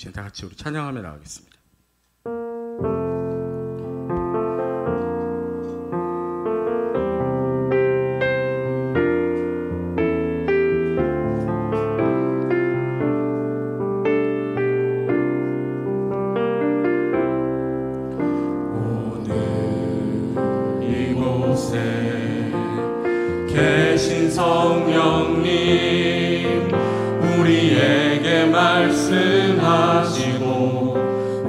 이제 다 같이 우리 찬양하며 나가겠습니다. 계신 성령님 우리에게 말씀하시고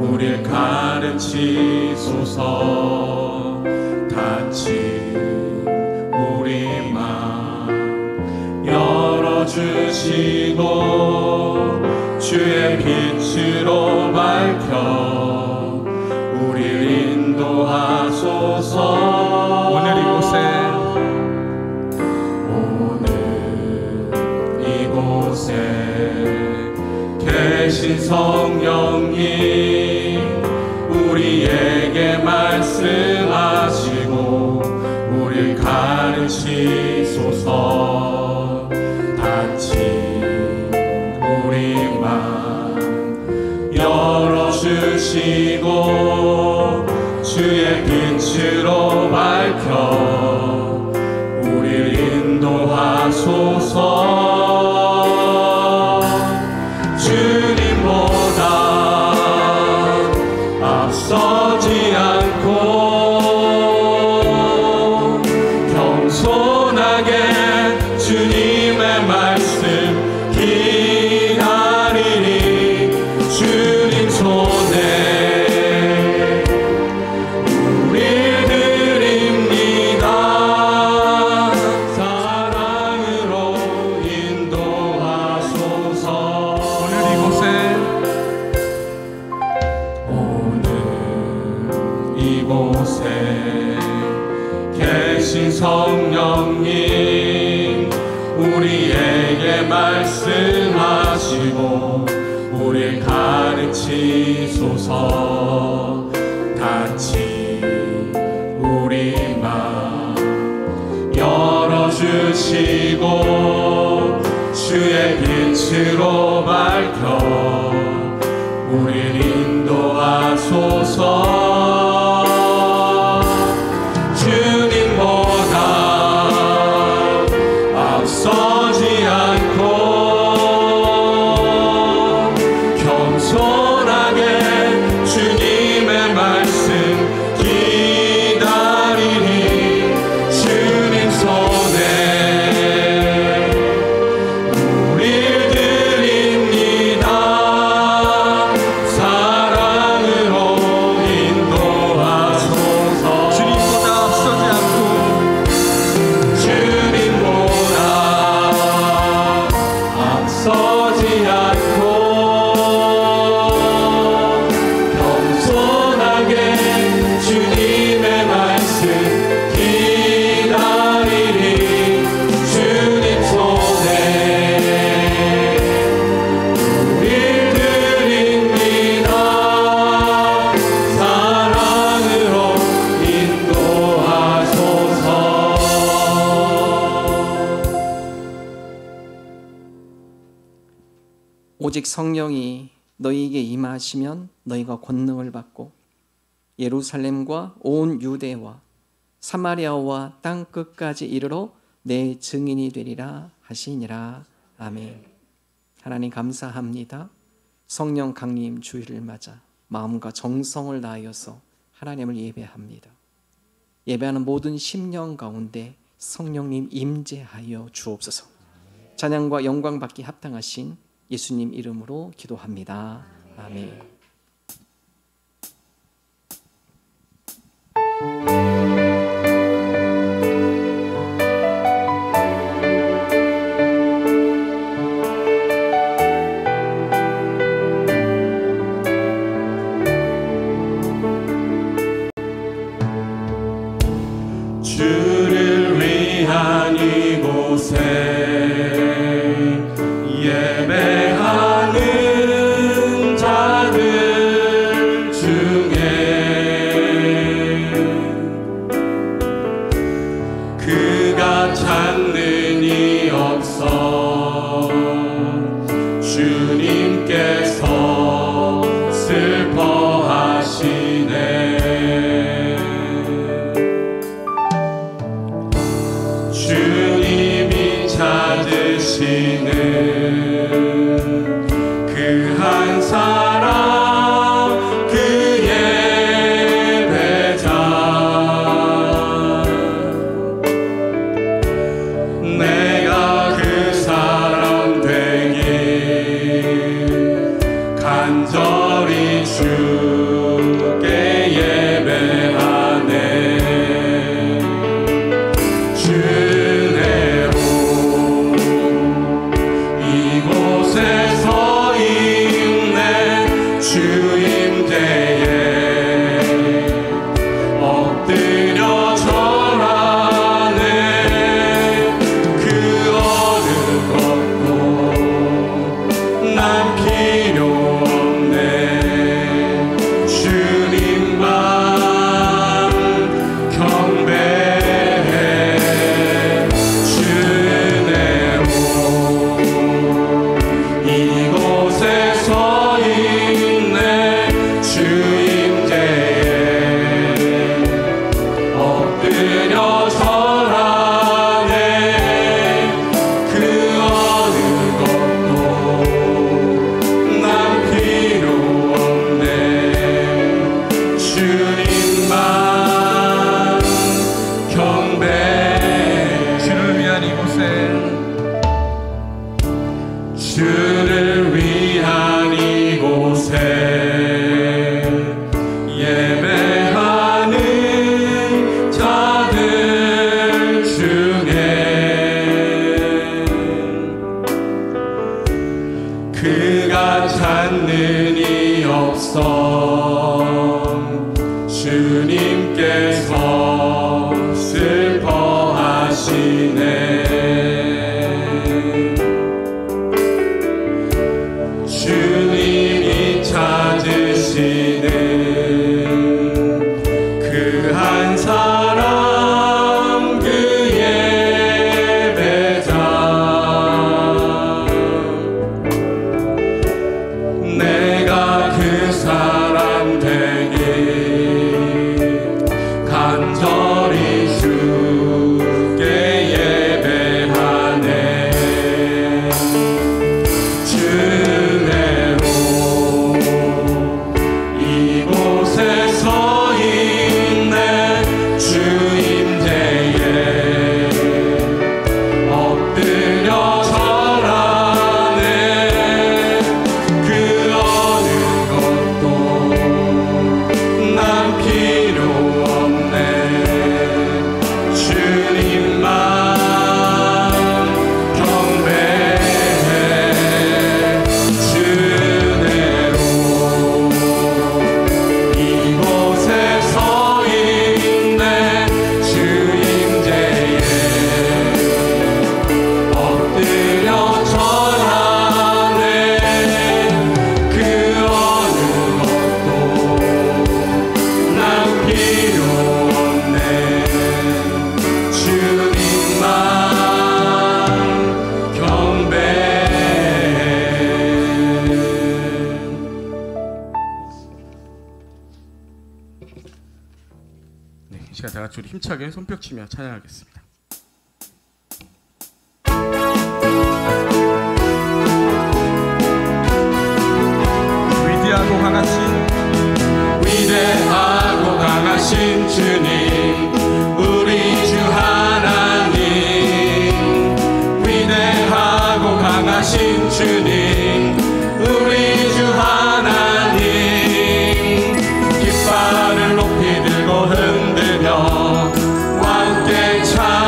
우리를 가르치소서. 닫힌 우리 맘 열어주시고 주의 빛으로 밝혀 우리를 인도하소서. 오늘 이곳에 계신 성령님 우리에게 말씀하시고 우리를 가르치소서. 닫힌 우리 맘 열어주시고 주의 빛으로 밝혀 우리를 인도하소서. 주님보다 앞서지 않고 겸손하게 주님의 말씀 기다리니 주님 손에 우리 드립니다. 사랑으로 인도하소서. 이곳에 계신 성령님 우리에게 말씀하시고 우리를 가르치소서. 닫힌 우리 맘 열어주시고 주의 빛으로 밝혀 우리를 인도하소서. 주님보다 앞서지 않고 겸손하게 주님의 말씀 기다리니 주님 손에 우릴 드립니다. 사랑으로 인도하소서. 주님보다 앞서지 않고 겸손하게 주님의 말씀 기다리니 주님 손에 우릴 드립니다. 사랑으로 인도하소서. 오직 성령이 너희에게 임하시면 너희가 권능을 받고 예루살렘과 온 유대와 사마리아와 땅 끝까지 이르러 내 증인이 되리라 하시니라. 아멘. 하나님 감사합니다. 성령 강림 주일을 맞아 마음과 정성을 다하여서 하나님을 예배합니다. 예배하는 모든 심령 가운데 성령님 임재하여 주옵소서. 찬양과 영광 받기 합당하신 예수님 이름으로 기도합니다. 아멘. 주를 위한 이곳에 예배하는 자들 중에 그가 찾는 이 없어 주님께서 힘차게 손뼉치며 찬양하겠습니다. 위대하고 강하신 주님, 우리 주 하나님. 위대하고 강하신 주님, 우리 주 하나님. 깃발을 높이 들고 흔들며 함께 찬양하리.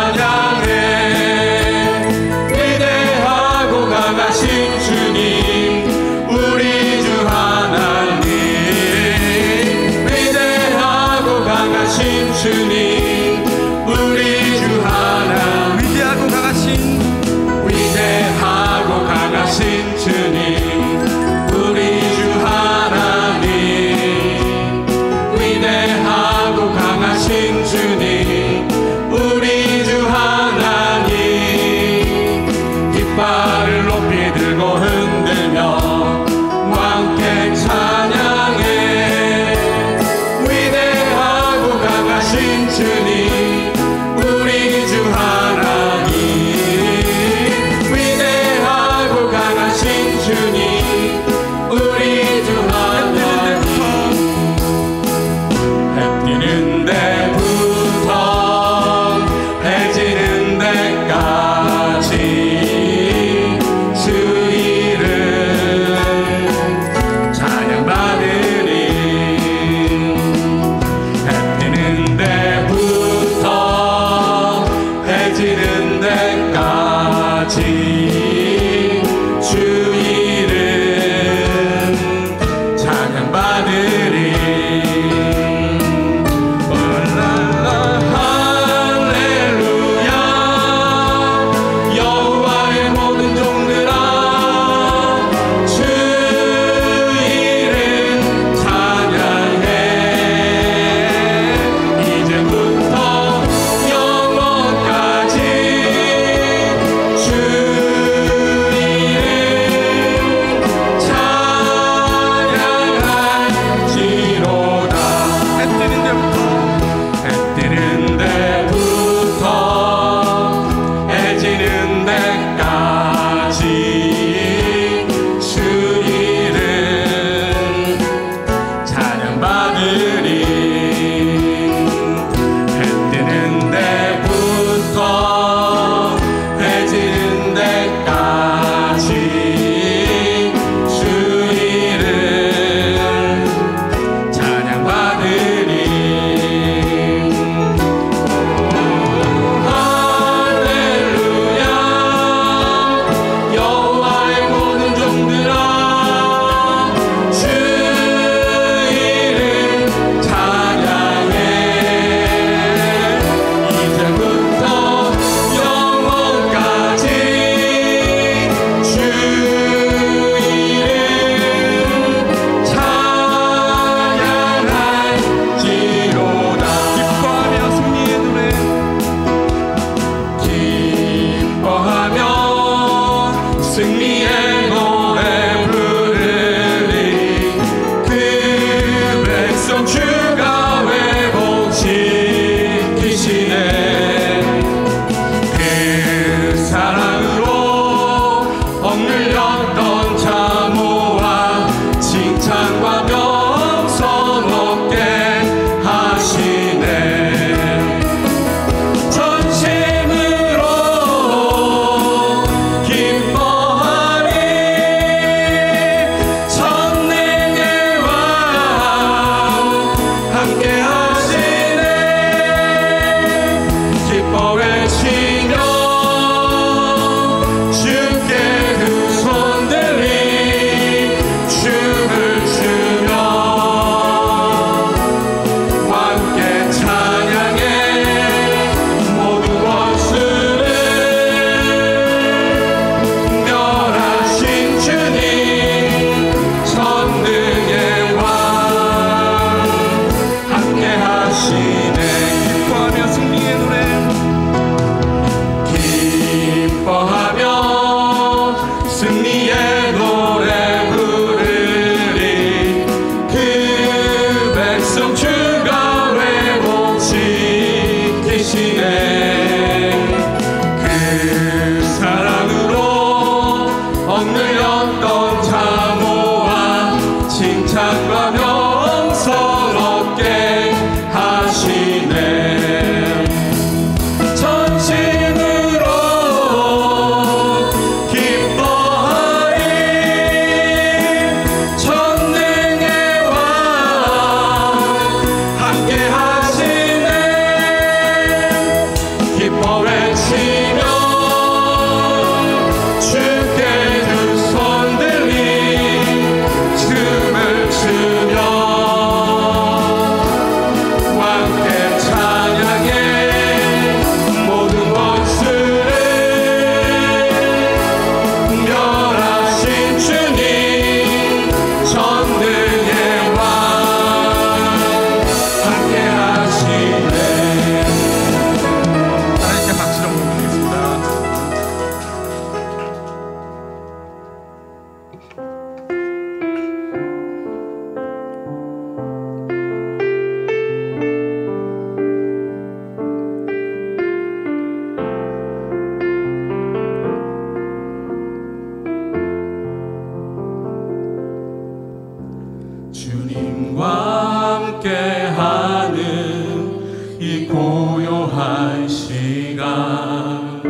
시간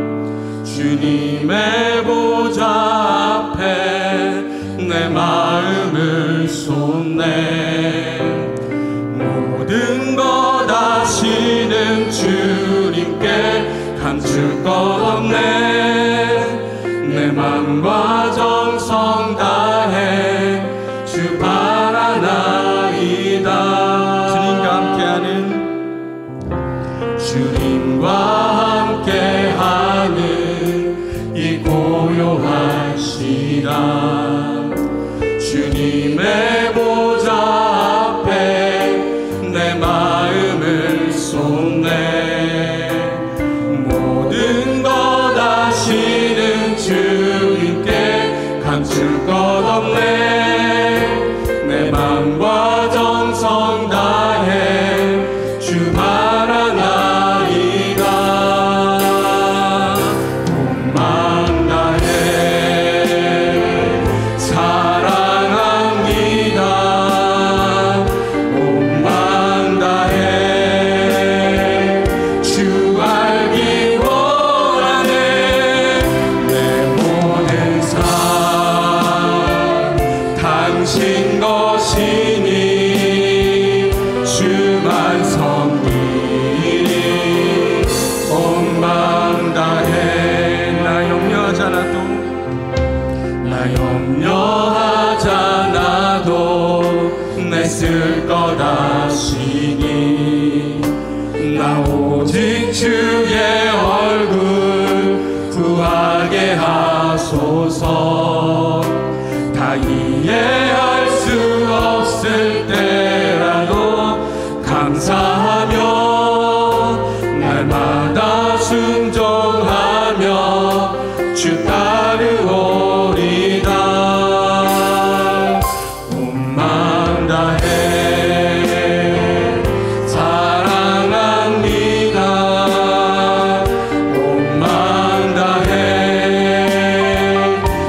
주님의 보좌 앞에 내 마음을 쏟네. 모든 것 아시는 주님께 감출 것 없네. 내 맘과 정성 다해 주 바라나이다. 주님과 함께하는 이 고요한 시간 주님의 보좌 앞에 내 마음을 쏟네. 모든 것 아시는 주님께 감출 것 없네. 내 맘과 정성 다해 주 바라나이다. 몸만 다해 사랑합니다. 몸만 다해 주 알기 원하네. 내 모든 삶 당신 것이니 주만 섬기리. 온 맘 다해 나 염려하지 않아도 내 쓸 것 아시니. 나 오직 주의 얼굴 구하게 하소서. 다 이해할 수 없을 때라도 감사하며 날마다 순종하며 주 따르오리다. 온 맘 다해 사랑합니다. 온 맘 다해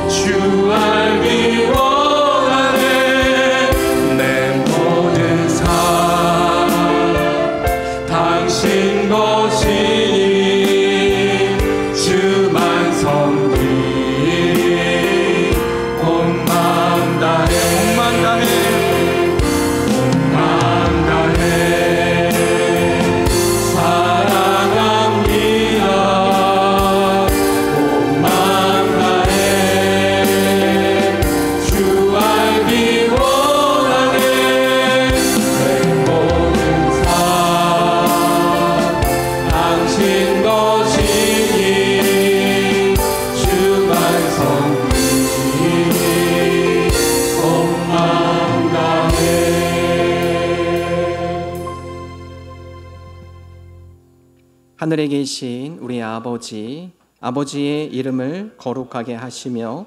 주 알기 원하네. 내 모든 삶 당신 것이니 주만 섬기리. 온 맘 다해 온 맘 다해 사랑합니다. 온 맘 다해 주 알기 원하네. 내 모든 삶 당신 것이니 주만 섬기리. 온 맘 다해. 하늘에 계신 우리 아버지, 아버지의 이름을 거룩하게 하시며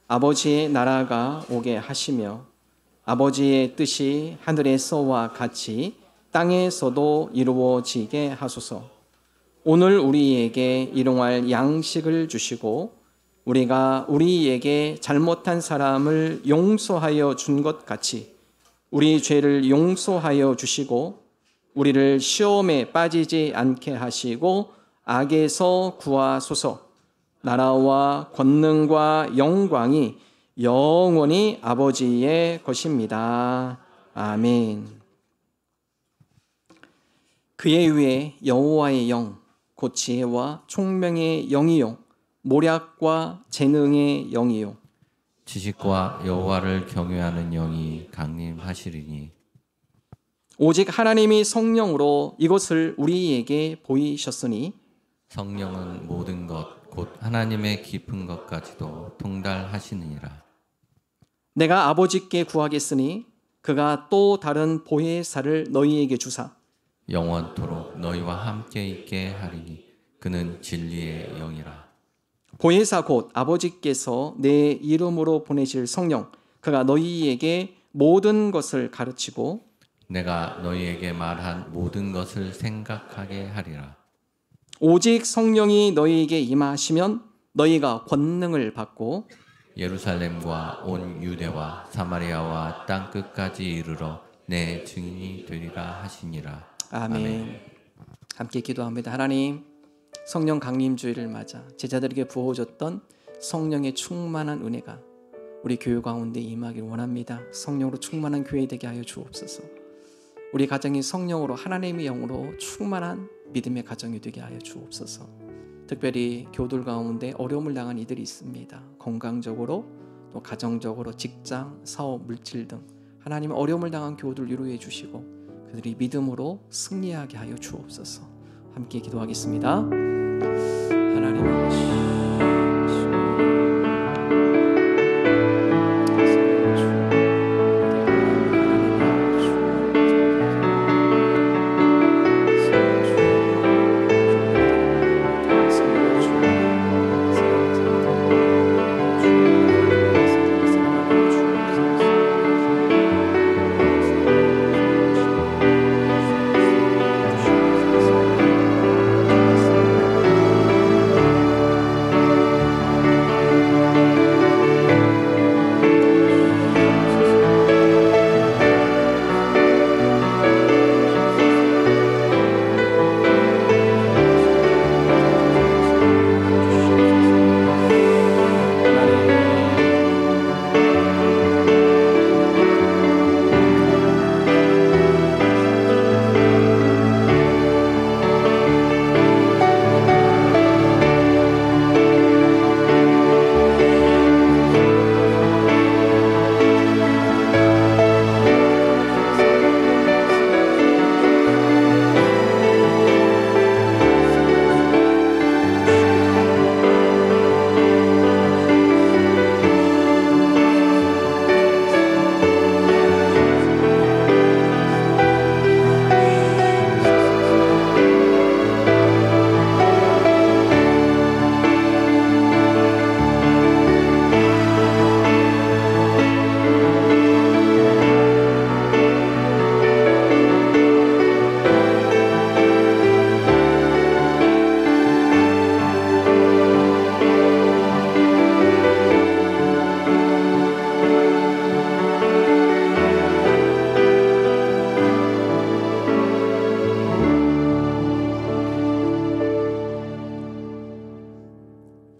아버지의 나라가 오게 하시며 아버지의 뜻이 하늘에서와 같이 땅에서도 이루어지게 하소서. 오늘 우리에게 일용할 양식을 주시고 우리가 우리에게 잘못한 사람을 용서하여 준 것 같이 우리 죄를 용서하여 주시고 우리를 시험에 빠지지 않게 하시고 악에서 구하소서. 나라와 권능과 영광이 영원히 아버지의 것입니다. 아멘. 그의 위에 여호와의 영, 곧 지혜와 총명의 영이요 모략과 재능의 영이요 지식과 여호와를 경외하는 영이 강림하시리니. 오직 하나님이 성령으로 이것을 우리에게 보이셨으니 성령은 모든 것 곧 하나님의 깊은 것까지도 통달하시느니라. 내가 아버지께 구하겠으니 그가 또 다른 보혜사를 너희에게 주사 영원토록 너희와 함께 있게 하리니 그는 진리의 영이라. 보혜사 곧 아버지께서 내 이름으로 보내실 성령 그가 너희에게 모든 것을 가르치고 내가 너희에게 말한 모든 것을 생각하게 하리라. 오직 성령이 너희에게 임하시면 너희가 권능을 받고 예루살렘과 온 유대와 사마리아와 땅 끝까지 이르러 내 증인이 되리라 하시니라. 아멘. 함께 기도합니다. 하나님, 성령 강림주의를 맞아 제자들에게 부어줬던 성령의 충만한 은혜가 우리 교회 가운데 임하길 원합니다. 성령으로 충만한 교회 되게 하여 주옵소서. 우리 가정이 성령으로 하나님의 영으로 충만한 믿음의 가정이 되게 하여 주옵소서. 특별히 교들 가운데 어려움을 당한 이들이 있습니다. 건강적으로 또 가정적으로 직장, 사업, 물질 등 하나님의 어려움을 당한 교우들 위로해 주시고 그들이 믿음으로 승리하게 하여 주옵소서. 함께 기도하겠습니다. 하나님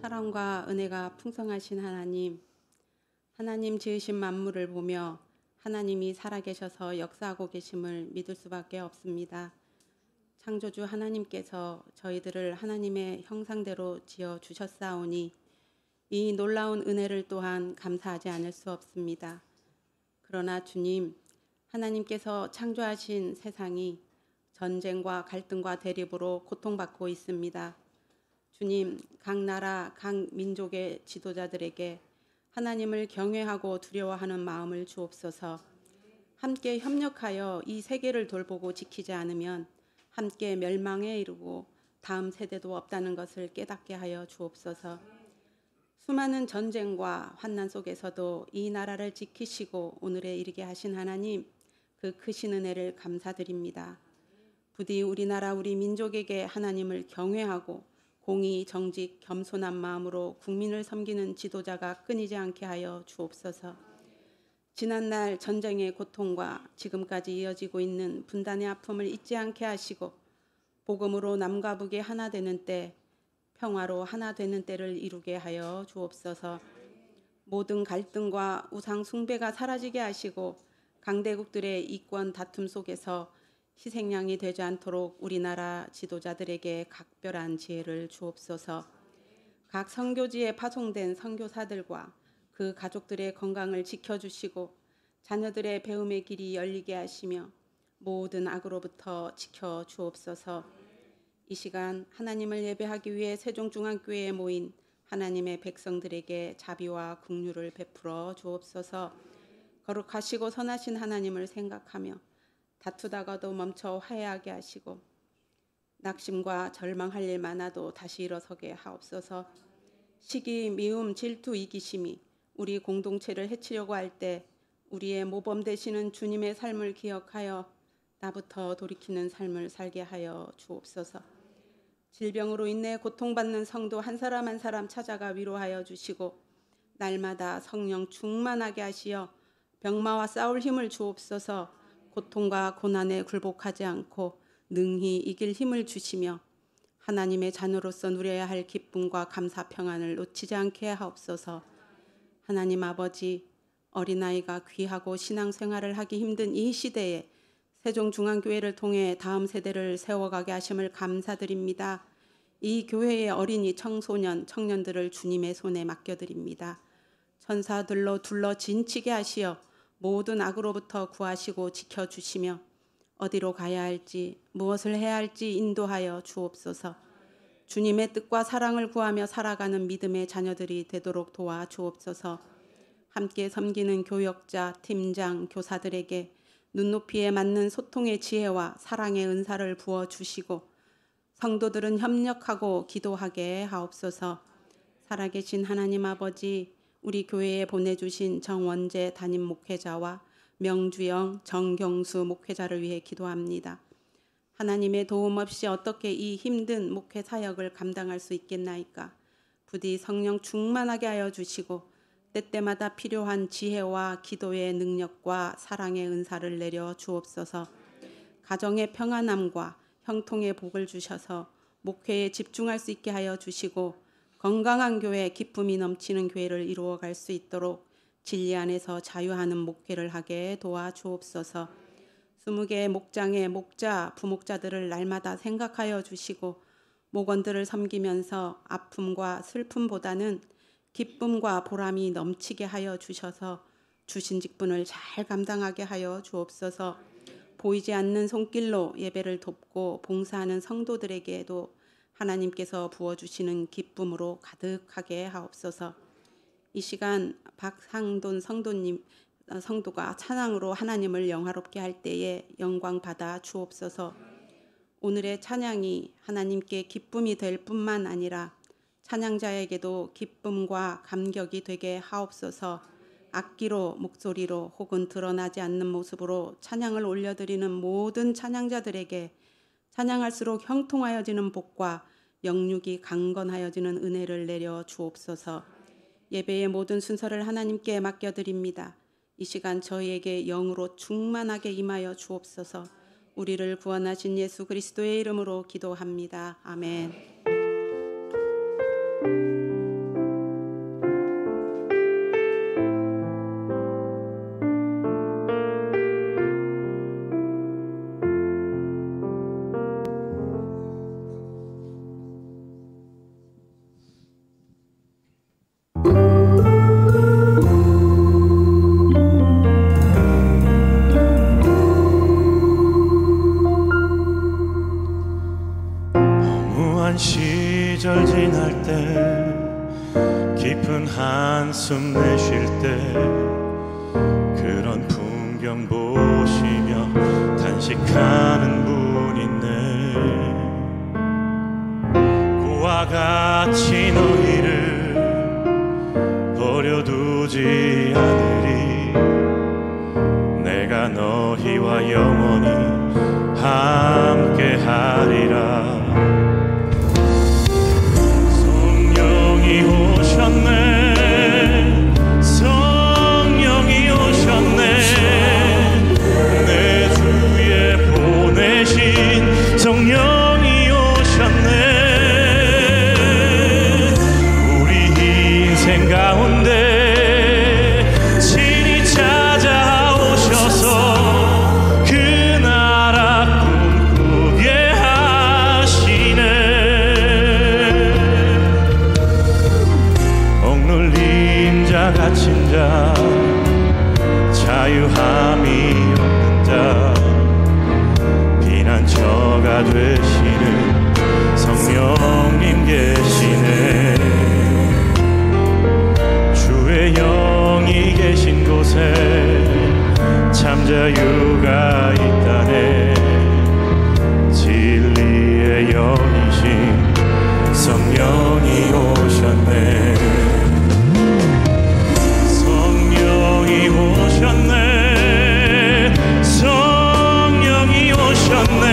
사랑과 은혜가 풍성하신 하나님 지으신 만물을 보며 하나님이 살아계셔서 역사하고 계심을 믿을 수밖에 없습니다. 창조주 하나님께서 저희들을 하나님의 형상대로 지어 주셨사오니 이 놀라운 은혜를 또한 감사하지 않을 수 없습니다. 그러나 주님, 하나님께서 창조하신 세상이 전쟁과 갈등과 대립으로 고통받고 있습니다. 주님, 각 나라, 각 민족의 지도자들에게 하나님을 경외하고 두려워하는 마음을 주옵소서. 함께 협력하여 이 세계를 돌보고 지키지 않으면 함께 멸망에 이르고 다음 세대도 없다는 것을 깨닫게 하여 주옵소서. 수많은 전쟁과 환난 속에서도 이 나라를 지키시고 오늘에 이르게 하신 하나님, 그 크신 은혜를 감사드립니다. 부디 우리나라 우리 민족에게 하나님을 경외하고 공의, 정직, 겸손한 마음으로 국민을 섬기는 지도자가 끊이지 않게 하여 주옵소서. 지난날 전쟁의 고통과 지금까지 이어지고 있는 분단의 아픔을 잊지 않게 하시고 복음으로 남과 북이 하나 되는 때, 평화로 하나 되는 때를 이루게 하여 주옵소서. 모든 갈등과 우상 숭배가 사라지게 하시고 강대국들의 이권 다툼 속에서 희생양이 되지 않도록 우리나라 지도자들에게 각별한 지혜를 주옵소서. 각 선교지에 파송된 선교사들과 그 가족들의 건강을 지켜주시고 자녀들의 배움의 길이 열리게 하시며 모든 악으로부터 지켜주옵소서. 이 시간 하나님을 예배하기 위해 세종중앙교회에 모인 하나님의 백성들에게 자비와 긍휼을 베풀어 주옵소서. 거룩하시고 선하신 하나님을 생각하며 다투다가도 멈춰 화해하게 하시고 낙심과 절망할 일 많아도 다시 일어서게 하옵소서. 시기, 미움, 질투, 이기심이 우리 공동체를 해치려고 할 때 우리의 모범 되시는 주님의 삶을 기억하여 나부터 돌이키는 삶을 살게 하여 주옵소서. 질병으로 인해 고통받는 성도 한 사람 한 사람 찾아가 위로하여 주시고 날마다 성령 충만하게 하시어 병마와 싸울 힘을 주옵소서. 고통과 고난에 굴복하지 않고 능히 이길 힘을 주시며 하나님의 자녀로서 누려야 할 기쁨과 감사 평안을 놓치지 않게 하옵소서. 하나님 아버지, 어린아이가 귀하고 신앙생활을 하기 힘든 이 시대에 세종중앙교회를 통해 다음 세대를 세워가게 하심을 감사드립니다. 이 교회의 어린이, 청소년, 청년들을 주님의 손에 맡겨드립니다. 천사들로 둘러 진치게 하시어 모든 악으로부터 구하시고 지켜주시며 어디로 가야 할지 무엇을 해야 할지 인도하여 주옵소서. 주님의 뜻과 사랑을 구하며 살아가는 믿음의 자녀들이 되도록 도와 주옵소서. 함께 섬기는 교역자, 팀장, 교사들에게 눈높이에 맞는 소통의 지혜와 사랑의 은사를 부어주시고 성도들은 협력하고 기도하게 하옵소서. 살아계신 하나님 아버지, 우리 교회에 보내주신 정원재 담임 목회자와 명주영, 정경수 목회자를 위해 기도합니다. 하나님의 도움 없이 어떻게 이 힘든 목회 사역을 감당할 수 있겠나이까. 부디 성령 충만하게 하여 주시고 때때마다 필요한 지혜와 기도의 능력과 사랑의 은사를 내려 주옵소서. 가정의 평안함과 형통의 복을 주셔서 목회에 집중할 수 있게 하여 주시고 건강한 교회, 기쁨이 넘치는 교회를 이루어갈 수 있도록 진리 안에서 자유하는 목회를 하게 도와주옵소서. 20개의 목장의 목자, 부목자들을 날마다 생각하여 주시고 목원들을 섬기면서 아픔과 슬픔보다는 기쁨과 보람이 넘치게 하여 주셔서 주신 직분을 잘 감당하게 하여 주옵소서. 보이지 않는 손길로 예배를 돕고 봉사하는 성도들에게도 하나님께서 부어주시는 기쁨으로 가득하게 하옵소서. 이 시간 박상돈 성도가 찬양으로 하나님을 영화롭게 할 때에 영광 받아 주옵소서. 오늘의 찬양이 하나님께 기쁨이 될 뿐만 아니라 찬양자에게도 기쁨과 감격이 되게 하옵소서. 악기로, 목소리로 혹은 드러나지 않는 모습으로 찬양을 올려드리는 모든 찬양자들에게 찬양할수록 형통하여지는 복과 영육이 강건하여지는 은혜를 내려 주옵소서. 예배의 모든 순서를 하나님께 맡겨드립니다. 이 시간 저희에게 영으로 충만하게 임하여 주옵소서. 우리를 구원하신 예수 그리스도의 이름으로 기도합니다. 아멘. 시절 지날 때 깊은 한숨 내쉴 때 그런 풍경 보시며 단식하는 분 있네. 고와 같이 너희를 버려두지 않으리. 내가 너희와 영원히 함께하리라. 오셨네, 성령이 오셨네. 내 주에 보내신 성령이 오셨네. 우리 인생 가운데 친히 찾아오셔서 그 나라 꿈꾸게 하시네. 갇힌 자, 자유함이 없는 자, 피난처가 되시는 성령님 계시네. 주의 영이 계신 곳에 참 자유가 있다네. 진리의 영이신 성령이 오셨네. 오셨네, 성령이 오셨네.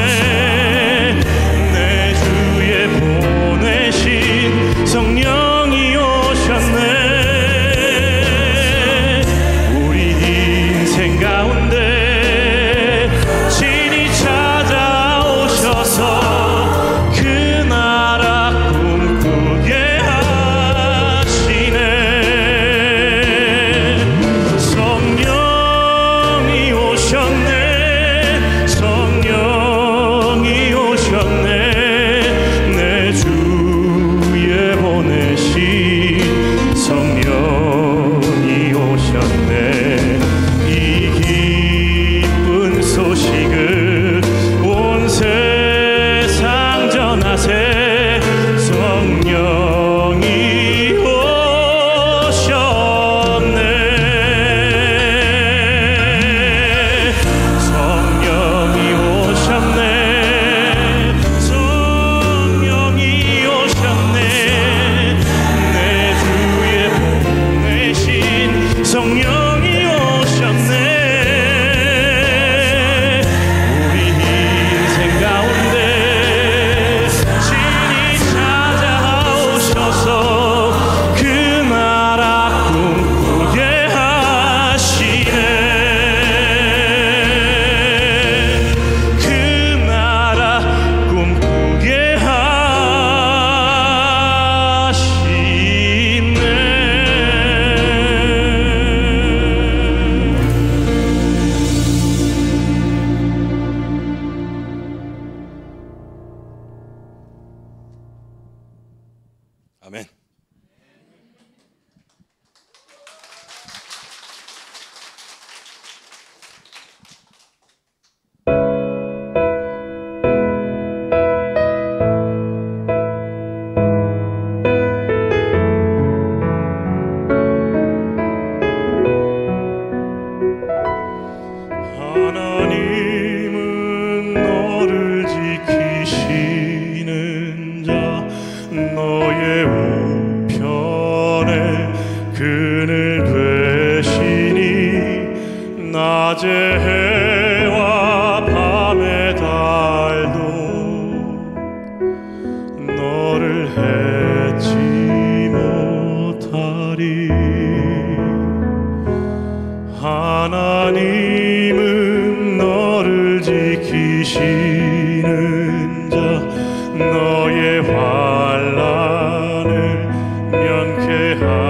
아멘. 하나님은 너를 지키시는 자, 너의 우편에 그늘 되시니 낮에 해와 밤의 달도 너를 해치 못하리. 하나님은 너를 지키시는 자, 너의 환난을 면케하시니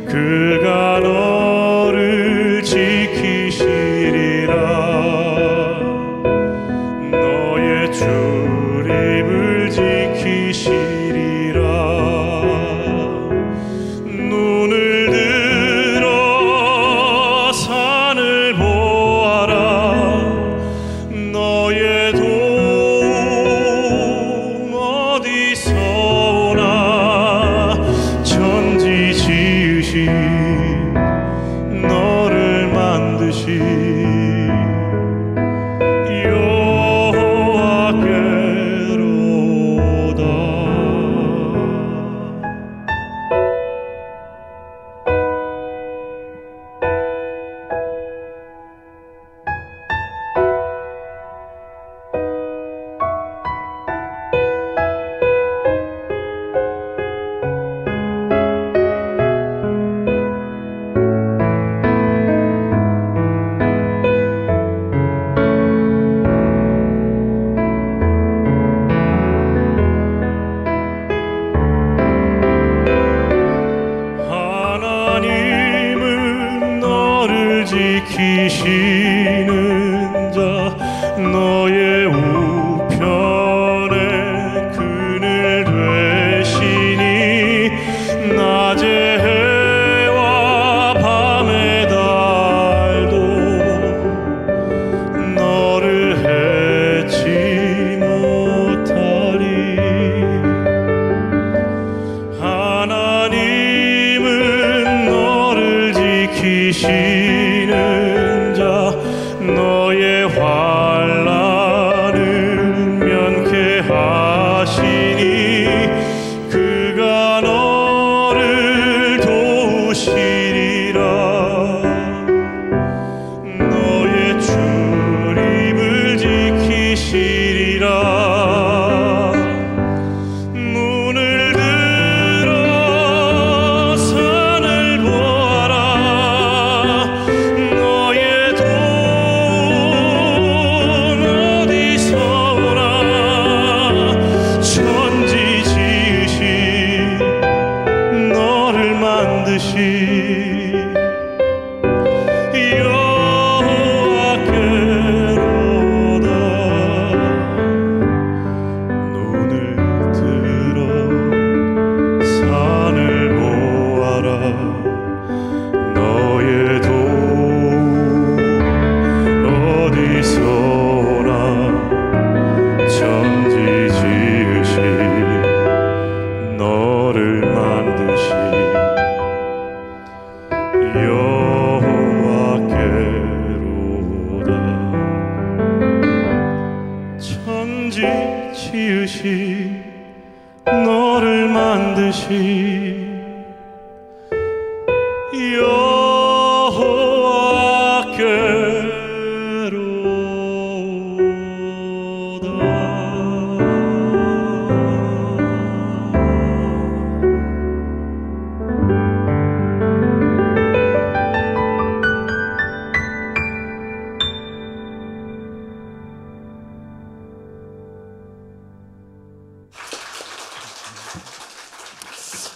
그가 너를 지키시리라. 너의 출입을 지키시리라. 눈을 들어 산을 보아라. 너의 도움 어디서 오나. 천지 지으신 너를 만드신 하나님은 너를 지키시는 자, 너의 우편에 그늘 되시니 낮에 해와 밤의 달도 너를 해치 못하리. 하나님은 너를 지키시는 자, 너의 환난을 면케하시니 그가 너를 도우시리라. 너의 출입을 지키시리라. 눈을 들어 산을 보아라. 너의 도움 어디서 오나. 천지 지으신 너를 만드신 여호와께로다. 눈을 들어 산을 보아라. 너의 도움 어디서 오나. 천지 지으신 너를 만드신 여호와께로다. 천지 지으신 너를 만드신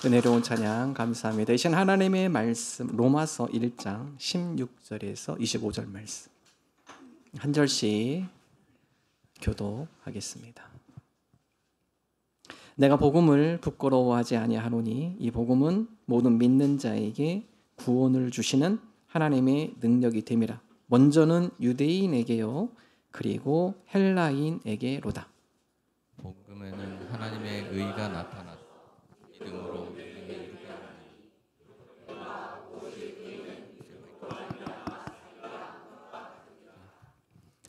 은혜로운 찬양 감사합니다. 이 시간 하나님의 말씀 로마서 1장 16절에서 25절 말씀 한 절씩 교독하겠습니다. 내가 복음을 부끄러워하지 아니하노니 이 복음은 모든 믿는 자에게 구원을 주시는 하나님의 능력이 됨이라. 먼저는 유대인에게요 그리고 헬라인에게로다. 복음에는 하나님의 의가 나타났다. 믿음으로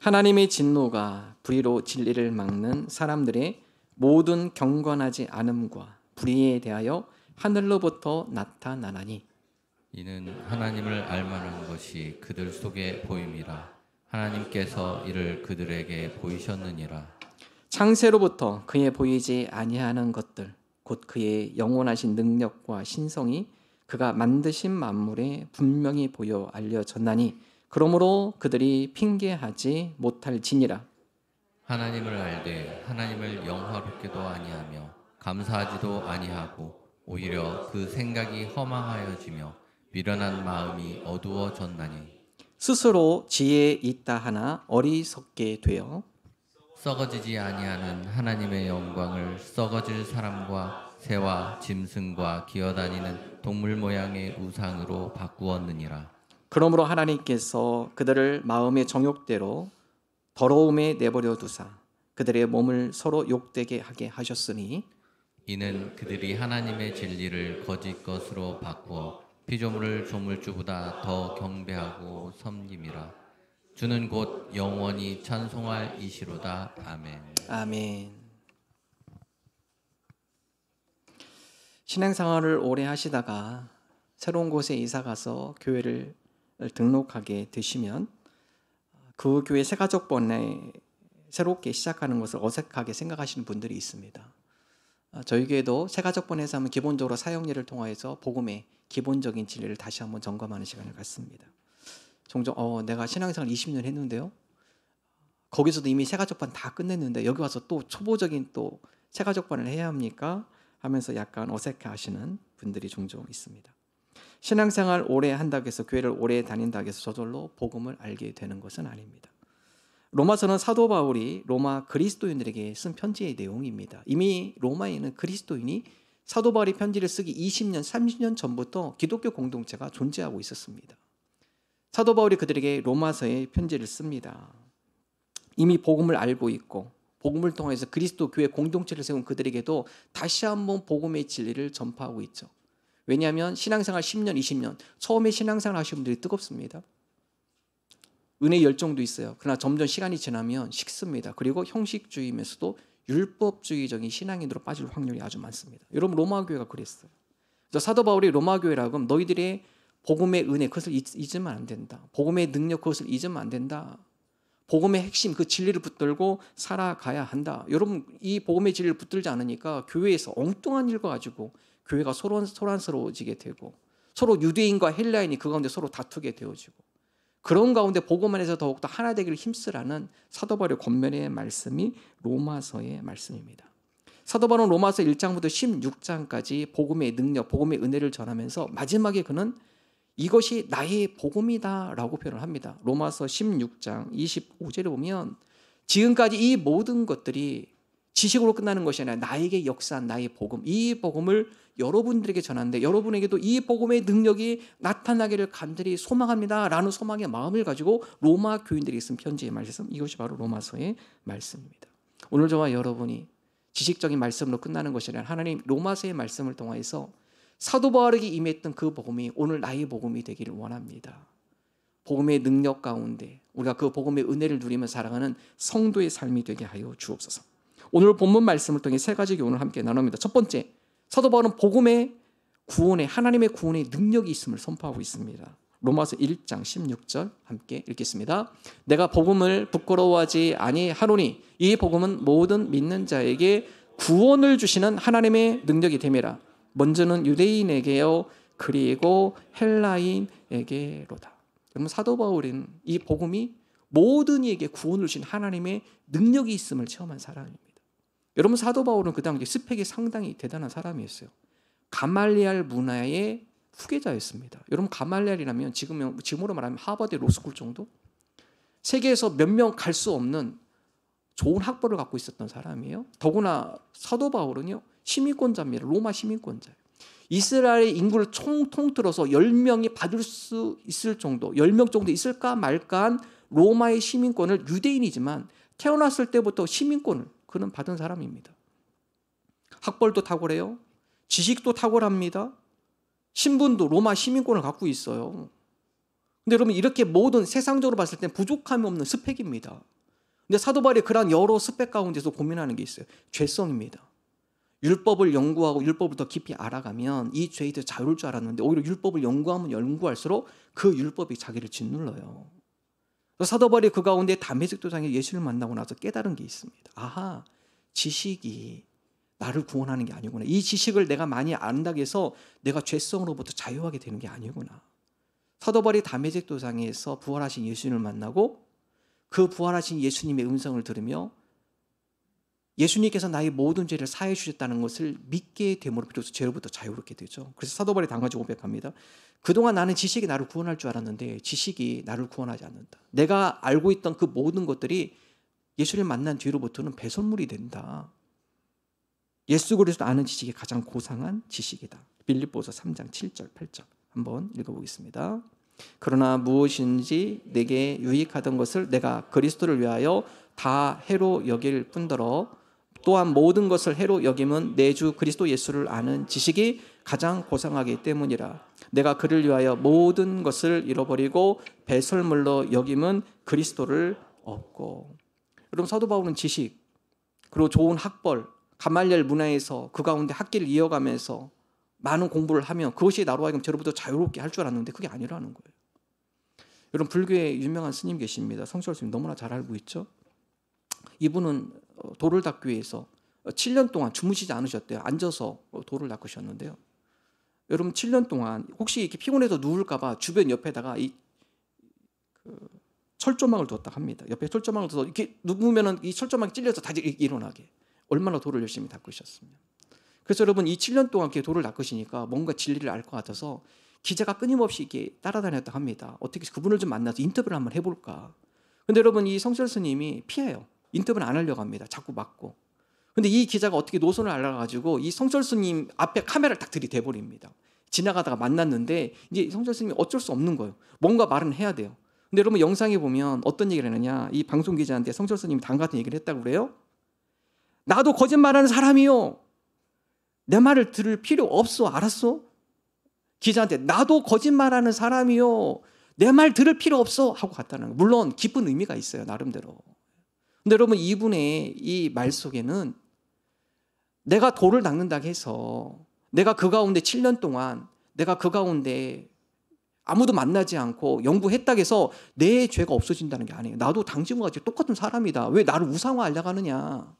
하나님의 진노가 불의로 진리를 막는 사람들의 모든 경건하지 않음과 불의에 대하여 하늘로부터 나타나나니 이는 하나님을 알만한 것이 그들 속에 보임이라. 하나님께서 이를 그들에게 보이셨느니라. 창세로부터 그에 보이지 아니하는 것들 곧 그의 영원하신 능력과 신성이 그가 만드신 만물에 분명히 보여 알려졌나니 그러므로 그들이 핑계하지 못할 지니라. 하나님을 알되 하나님을 영화롭게도 아니하며 감사하지도 아니하고 오히려 그 생각이 허망하여지며 미련한 마음이 어두워졌나니 스스로 지혜 있다 하나 어리석게 되어 썩어지지 아니하는 하나님의 영광을 썩어질 사람과 새와 짐승과 기어다니는 동물 모양의 우상으로 바꾸었느니라. 그러므로 하나님께서 그들을 마음의 정욕대로 더러움에 내버려 두사 그들의 몸을 서로 욕되게 하게 하셨으니 이는 그들이 하나님의 진리를 거짓 것으로 바꾸어 피조물을 조물주보다 더 경배하고 섬김이라. 주는 곧 영원히 찬송할 이시로다. 아멘. 아멘. 신앙생활을 오래 하시다가 새로운 곳에 이사가서 교회를 등록하게 되시면 그 교회 새가족번에 새롭게 시작하는 것을 어색하게 생각하시는 분들이 있습니다. 저희 교회도 새가족번에서 하면 기본적으로 사역일을 통해서 복음의 기본적인 진리를 다시 한번 점검하는 시간을 갖습니다. 종종 내가 신앙생활 20년 했는데요. 거기서도 이미 새가족반 다 끝냈는데 여기 와서 또 초보적인 또 새가족반을 해야 합니까? 하면서 약간 어색해하시는 분들이 종종 있습니다. 신앙생활 오래 한다고 해서 교회를 오래 다닌다고 해서 저절로 복음을 알게 되는 것은 아닙니다. 로마서는 사도 바울이 로마 그리스도인들에게 쓴 편지의 내용입니다. 이미 로마에 있는 그리스도인이 사도 바울이 편지를 쓰기 20년, 30년 전부터 기독교 공동체가 존재하고 있었습니다. 사도 바울이 그들에게 로마서에 편지를 씁니다. 이미 복음을 알고 있고 복음을 통해서 그리스도 교회 공동체를 세운 그들에게도 다시 한번 복음의 진리를 전파하고 있죠. 왜냐하면 신앙생활 10년, 20년 처음에 신앙생활 하시는 분들이 뜨겁습니다. 은혜의 열정도 있어요. 그러나 점점 시간이 지나면 식습니다. 그리고 형식주의면서도 율법주의적인 신앙인으로 빠질 확률이 아주 많습니다. 여러분 로마 교회가 그랬어요. 그래서 사도 바울이 로마 교회라고 하면 너희들의 복음의 은혜 그것을 잊으면 안 된다. 복음의 능력 그것을 잊으면 안 된다. 복음의 핵심 그 진리를 붙들고 살아가야 한다. 여러분 이 복음의 진리를 붙들지 않으니까 교회에서 엉뚱한 일과 가지고 교회가 소란스러워지게 되고 서로 유대인과 헬라인이 그 가운데 서로 다투게 되어지고 그런 가운데 복음 안에서 더욱더 하나 되기를 힘쓰라는 사도 바울의 권면의 말씀이 로마서의 말씀입니다. 사도 바울은 로마서 1장부터 16장까지 복음의 능력, 복음의 은혜를 전하면서 마지막에 그는 이것이 나의 복음이다 라고 표현을 합니다. 로마서 16장 25절에 보면 지금까지 이 모든 것들이 지식으로 끝나는 것이 아니라 나에게 역사한 나의 복음, 이 복음을 여러분들에게 전하는데 여러분에게도 이 복음의 능력이 나타나기를 간절히 소망합니다 라는 소망의 마음을 가지고 로마 교인들에게 쓴 편지의 말씀, 이것이 바로 로마서의 말씀입니다. 오늘 저와 여러분이 지식적인 말씀으로 끝나는 것이 아니라 하나님 로마서의 말씀을 통해서 사도 바울에게 임했던 그 복음이 오늘 나의 복음이 되기를 원합니다. 복음의 능력 가운데 우리가 그 복음의 은혜를 누리며 살아가는 성도의 삶이 되게 하여 주옵소서. 오늘 본문 말씀을 통해 세 가지 교훈을 함께 나눕니다. 첫 번째, 사도 바울은 복음의 구원에 하나님의 구원의 능력이 있음을 선포하고 있습니다. 로마서 1장 16절 함께 읽겠습니다. 내가 복음을 부끄러워하지 아니하노니 이 복음은 모든 믿는 자에게 구원을 주시는 하나님의 능력이 됨이라. 먼저는 유대인에게요 그리고 헬라인에게로다. 여러분 사도 바울은 이 복음이 모든 이에게 구원을 주신 하나님의 능력이 있음을 체험한 사람입니다. 여러분 사도 바울은 그 당시 스펙이 상당히 대단한 사람이었어요. 가말리알 문화의 후계자였습니다. 여러분 가말리알이라면 지금으로 말하면 하버드 로스쿨 정도? 세계에서 몇 명 갈 수 없는 좋은 학벌을 갖고 있었던 사람이에요. 더구나 사도 바울은요 시민권자입니다. 로마 시민권자예요. 이스라엘의 인구를 통틀어서 10명이 받을 수 있을 정도, 10명 정도 있을까 말까한 로마의 시민권을 유대인이지만 태어났을 때부터 시민권을 그는 받은 사람입니다. 학벌도 탁월해요. 지식도 탁월합니다. 신분도 로마 시민권을 갖고 있어요. 근데 여러분 이렇게 모든 세상적으로 봤을 때 부족함이 없는 스펙입니다. 근데 사도 바울이 그러한 여러 스펙 가운데서 고민하는 게 있어요. 죄성입니다. 율법을 연구하고 율법을 더 깊이 알아가면 이 죄에 대해 자유로울 줄 알았는데 오히려 율법을 연구하면 연구할수록 그 율법이 자기를 짓눌러요. 사도 바울이 그 가운데 담메색 도상에 예수를 만나고 나서 깨달은 게 있습니다. 아하, 지식이 나를 구원하는 게 아니구나. 이 지식을 내가 많이 안다고 해서 내가 죄성으로부터 자유하게 되는 게 아니구나. 사도 바울이 담메색 도상에서 부활하신 예수님을 만나고 그 부활하신 예수님의 음성을 들으며 예수님께서 나의 모든 죄를 사해 주셨다는 것을 믿게 됨으로 비로소 죄로부터 자유롭게 되죠. 그래서 사도 바울이 당가지고 고백합니다. 그동안 나는 지식이 나를 구원할 줄 알았는데 지식이 나를 구원하지 않는다. 내가 알고 있던 그 모든 것들이 예수를 만난 뒤로부터는 배설물이 된다. 예수 그리스도 아는 지식이 가장 고상한 지식이다. 빌립보서 3장 7절 8절 한번 읽어보겠습니다. 그러나 무엇인지 내게 유익하던 것을 내가 그리스도를 위하여 다 해로 여길 뿐더러 또한 모든 것을 해로 여김은 내 주 그리스도 예수를 아는 지식이 가장 고상하기 때문이라. 내가 그를 위하여 모든 것을 잃어버리고 배설물로 여김은 그리스도를 얻고. 여러분 사도 바울은 지식 그리고 좋은 학벌 가말리엘 문화에서 그 가운데 학기를 이어가면서 많은 공부를 하면 그것이 나로 하여금 죄로부터 자유롭게 할 줄 알았는데 그게 아니라는 거예요. 여러분 불교에 유명한 스님 계십니다. 성철 스님 너무나 잘 알고 있죠. 이분은 돌을 닦기 위해서 7년 동안 주무시지 않으셨대요. 앉아서 돌을 닦으셨는데요. 여러분 7년 동안 혹시 이렇게 피곤해서 누울까 봐 주변 옆에다가 이 철조망을 두었다 합니다. 옆에 철조망을 둬서 이렇게 누우면은 이 철조망이 찔려서 다시 일어나게. 얼마나 돌을 열심히 닦으셨습니다. 그래서 여러분 이 7년 동안 이렇게 돌을 닦으시니까 뭔가 진리를 알 것 같아서 기자가 끊임없이 이렇게 따라다녔다 합니다. 어떻게 그분을 좀 만나서 인터뷰를 한번 해볼까. 근데 여러분 이 성철 스님이 피해요. 인터뷰는 안 하려고 합니다. 자꾸 막고. 근데 이 기자가 어떻게 노선을 알아가지고 이 성철 스님 앞에 카메라를 딱 들이대버립니다. 지나가다가 만났는데 이제 성철 스님이 어쩔 수 없는 거예요. 뭔가 말은 해야 돼요. 근데 여러분 영상에 보면 어떤 얘기를 했느냐. 이 방송 기자한테 성철 스님이 당 같은 얘기를 했다고 그래요. 나도 거짓말하는 사람이요. 내 말을 들을 필요 없어. 알았어? 기자한테 나도 거짓말하는 사람이요. 내 말 들을 필요 없어. 하고 갔다는 거예요. 물론 깊은 의미가 있어요. 나름대로. 근데 여러분 이분의 이 말 속에는 내가 돌을 닦는다고 해서 내가 그 가운데 7년 동안 내가 그 가운데 아무도 만나지 않고 연구했다고 해서 내 죄가 없어진다는 게 아니에요. 나도 당신과 같이 똑같은 사람이다. 왜 나를 우상화하려고 하느냐.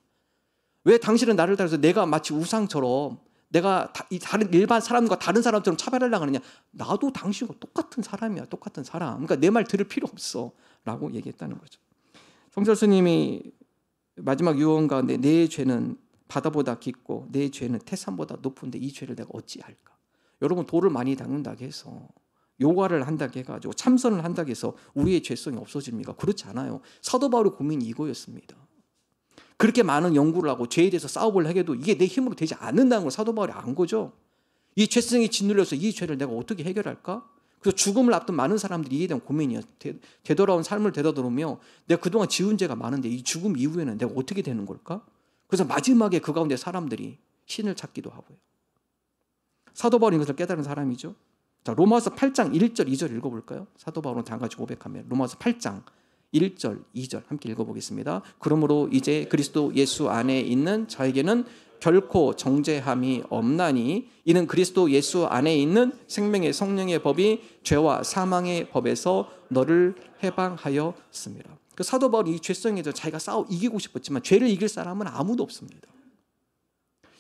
왜 당신은 나를 따라서 내가 마치 우상처럼 내가 다른 일반 사람과 다른 사람처럼 차별하려고 하느냐. 나도 당신과 똑같은 사람이야. 똑같은 사람. 그러니까 내 말 들을 필요 없어. 라고 얘기했다는 거죠. 성철 스님이 마지막 유언 가운데 내 죄는 바다보다 깊고 내 죄는 태산보다 높은데 이 죄를 내가 어찌할까. 여러분 돌을 많이 닦는다고 해서 요가를 한다고 해가지고 참선을 한다고 해서 우리의 죄성이 없어집니까? 그렇지 않아요. 사도 바울의 고민이 이거였습니다. 그렇게 많은 연구를 하고 죄에 대해서 싸워보려 해도 이게 내 힘으로 되지 않는다는 걸 사도 바울이 안 거죠. 이 죄성이 짓눌려서 이 죄를 내가 어떻게 해결할까? 그래서 죽음을 앞둔 많은 사람들이 이에 대한 고민이야. 되돌아온 삶을 되돌아보며 내가 그동안 지은 죄가 많은데 이 죽음 이후에는 내가 어떻게 되는 걸까? 그래서 마지막에 그 가운데 사람들이 신을 찾기도 하고요. 사도 바울이 이것을 깨달은 사람이죠. 자, 로마서 8장 1절 2절 읽어볼까요? 사도 바울은 다 같이 고백하면 로마서 8장 1절 2절 함께 읽어보겠습니다. 그러므로 이제 그리스도 예수 안에 있는 자에게는 결코 정죄함이 없나니 이는 그리스도 예수 안에 있는 생명의 성령의 법이 죄와 사망의 법에서 너를 해방하였습니다. 그 사도 바울이 이 죄성에 대해서 자기가 싸워 이기고 싶었지만 죄를 이길 사람은 아무도 없습니다.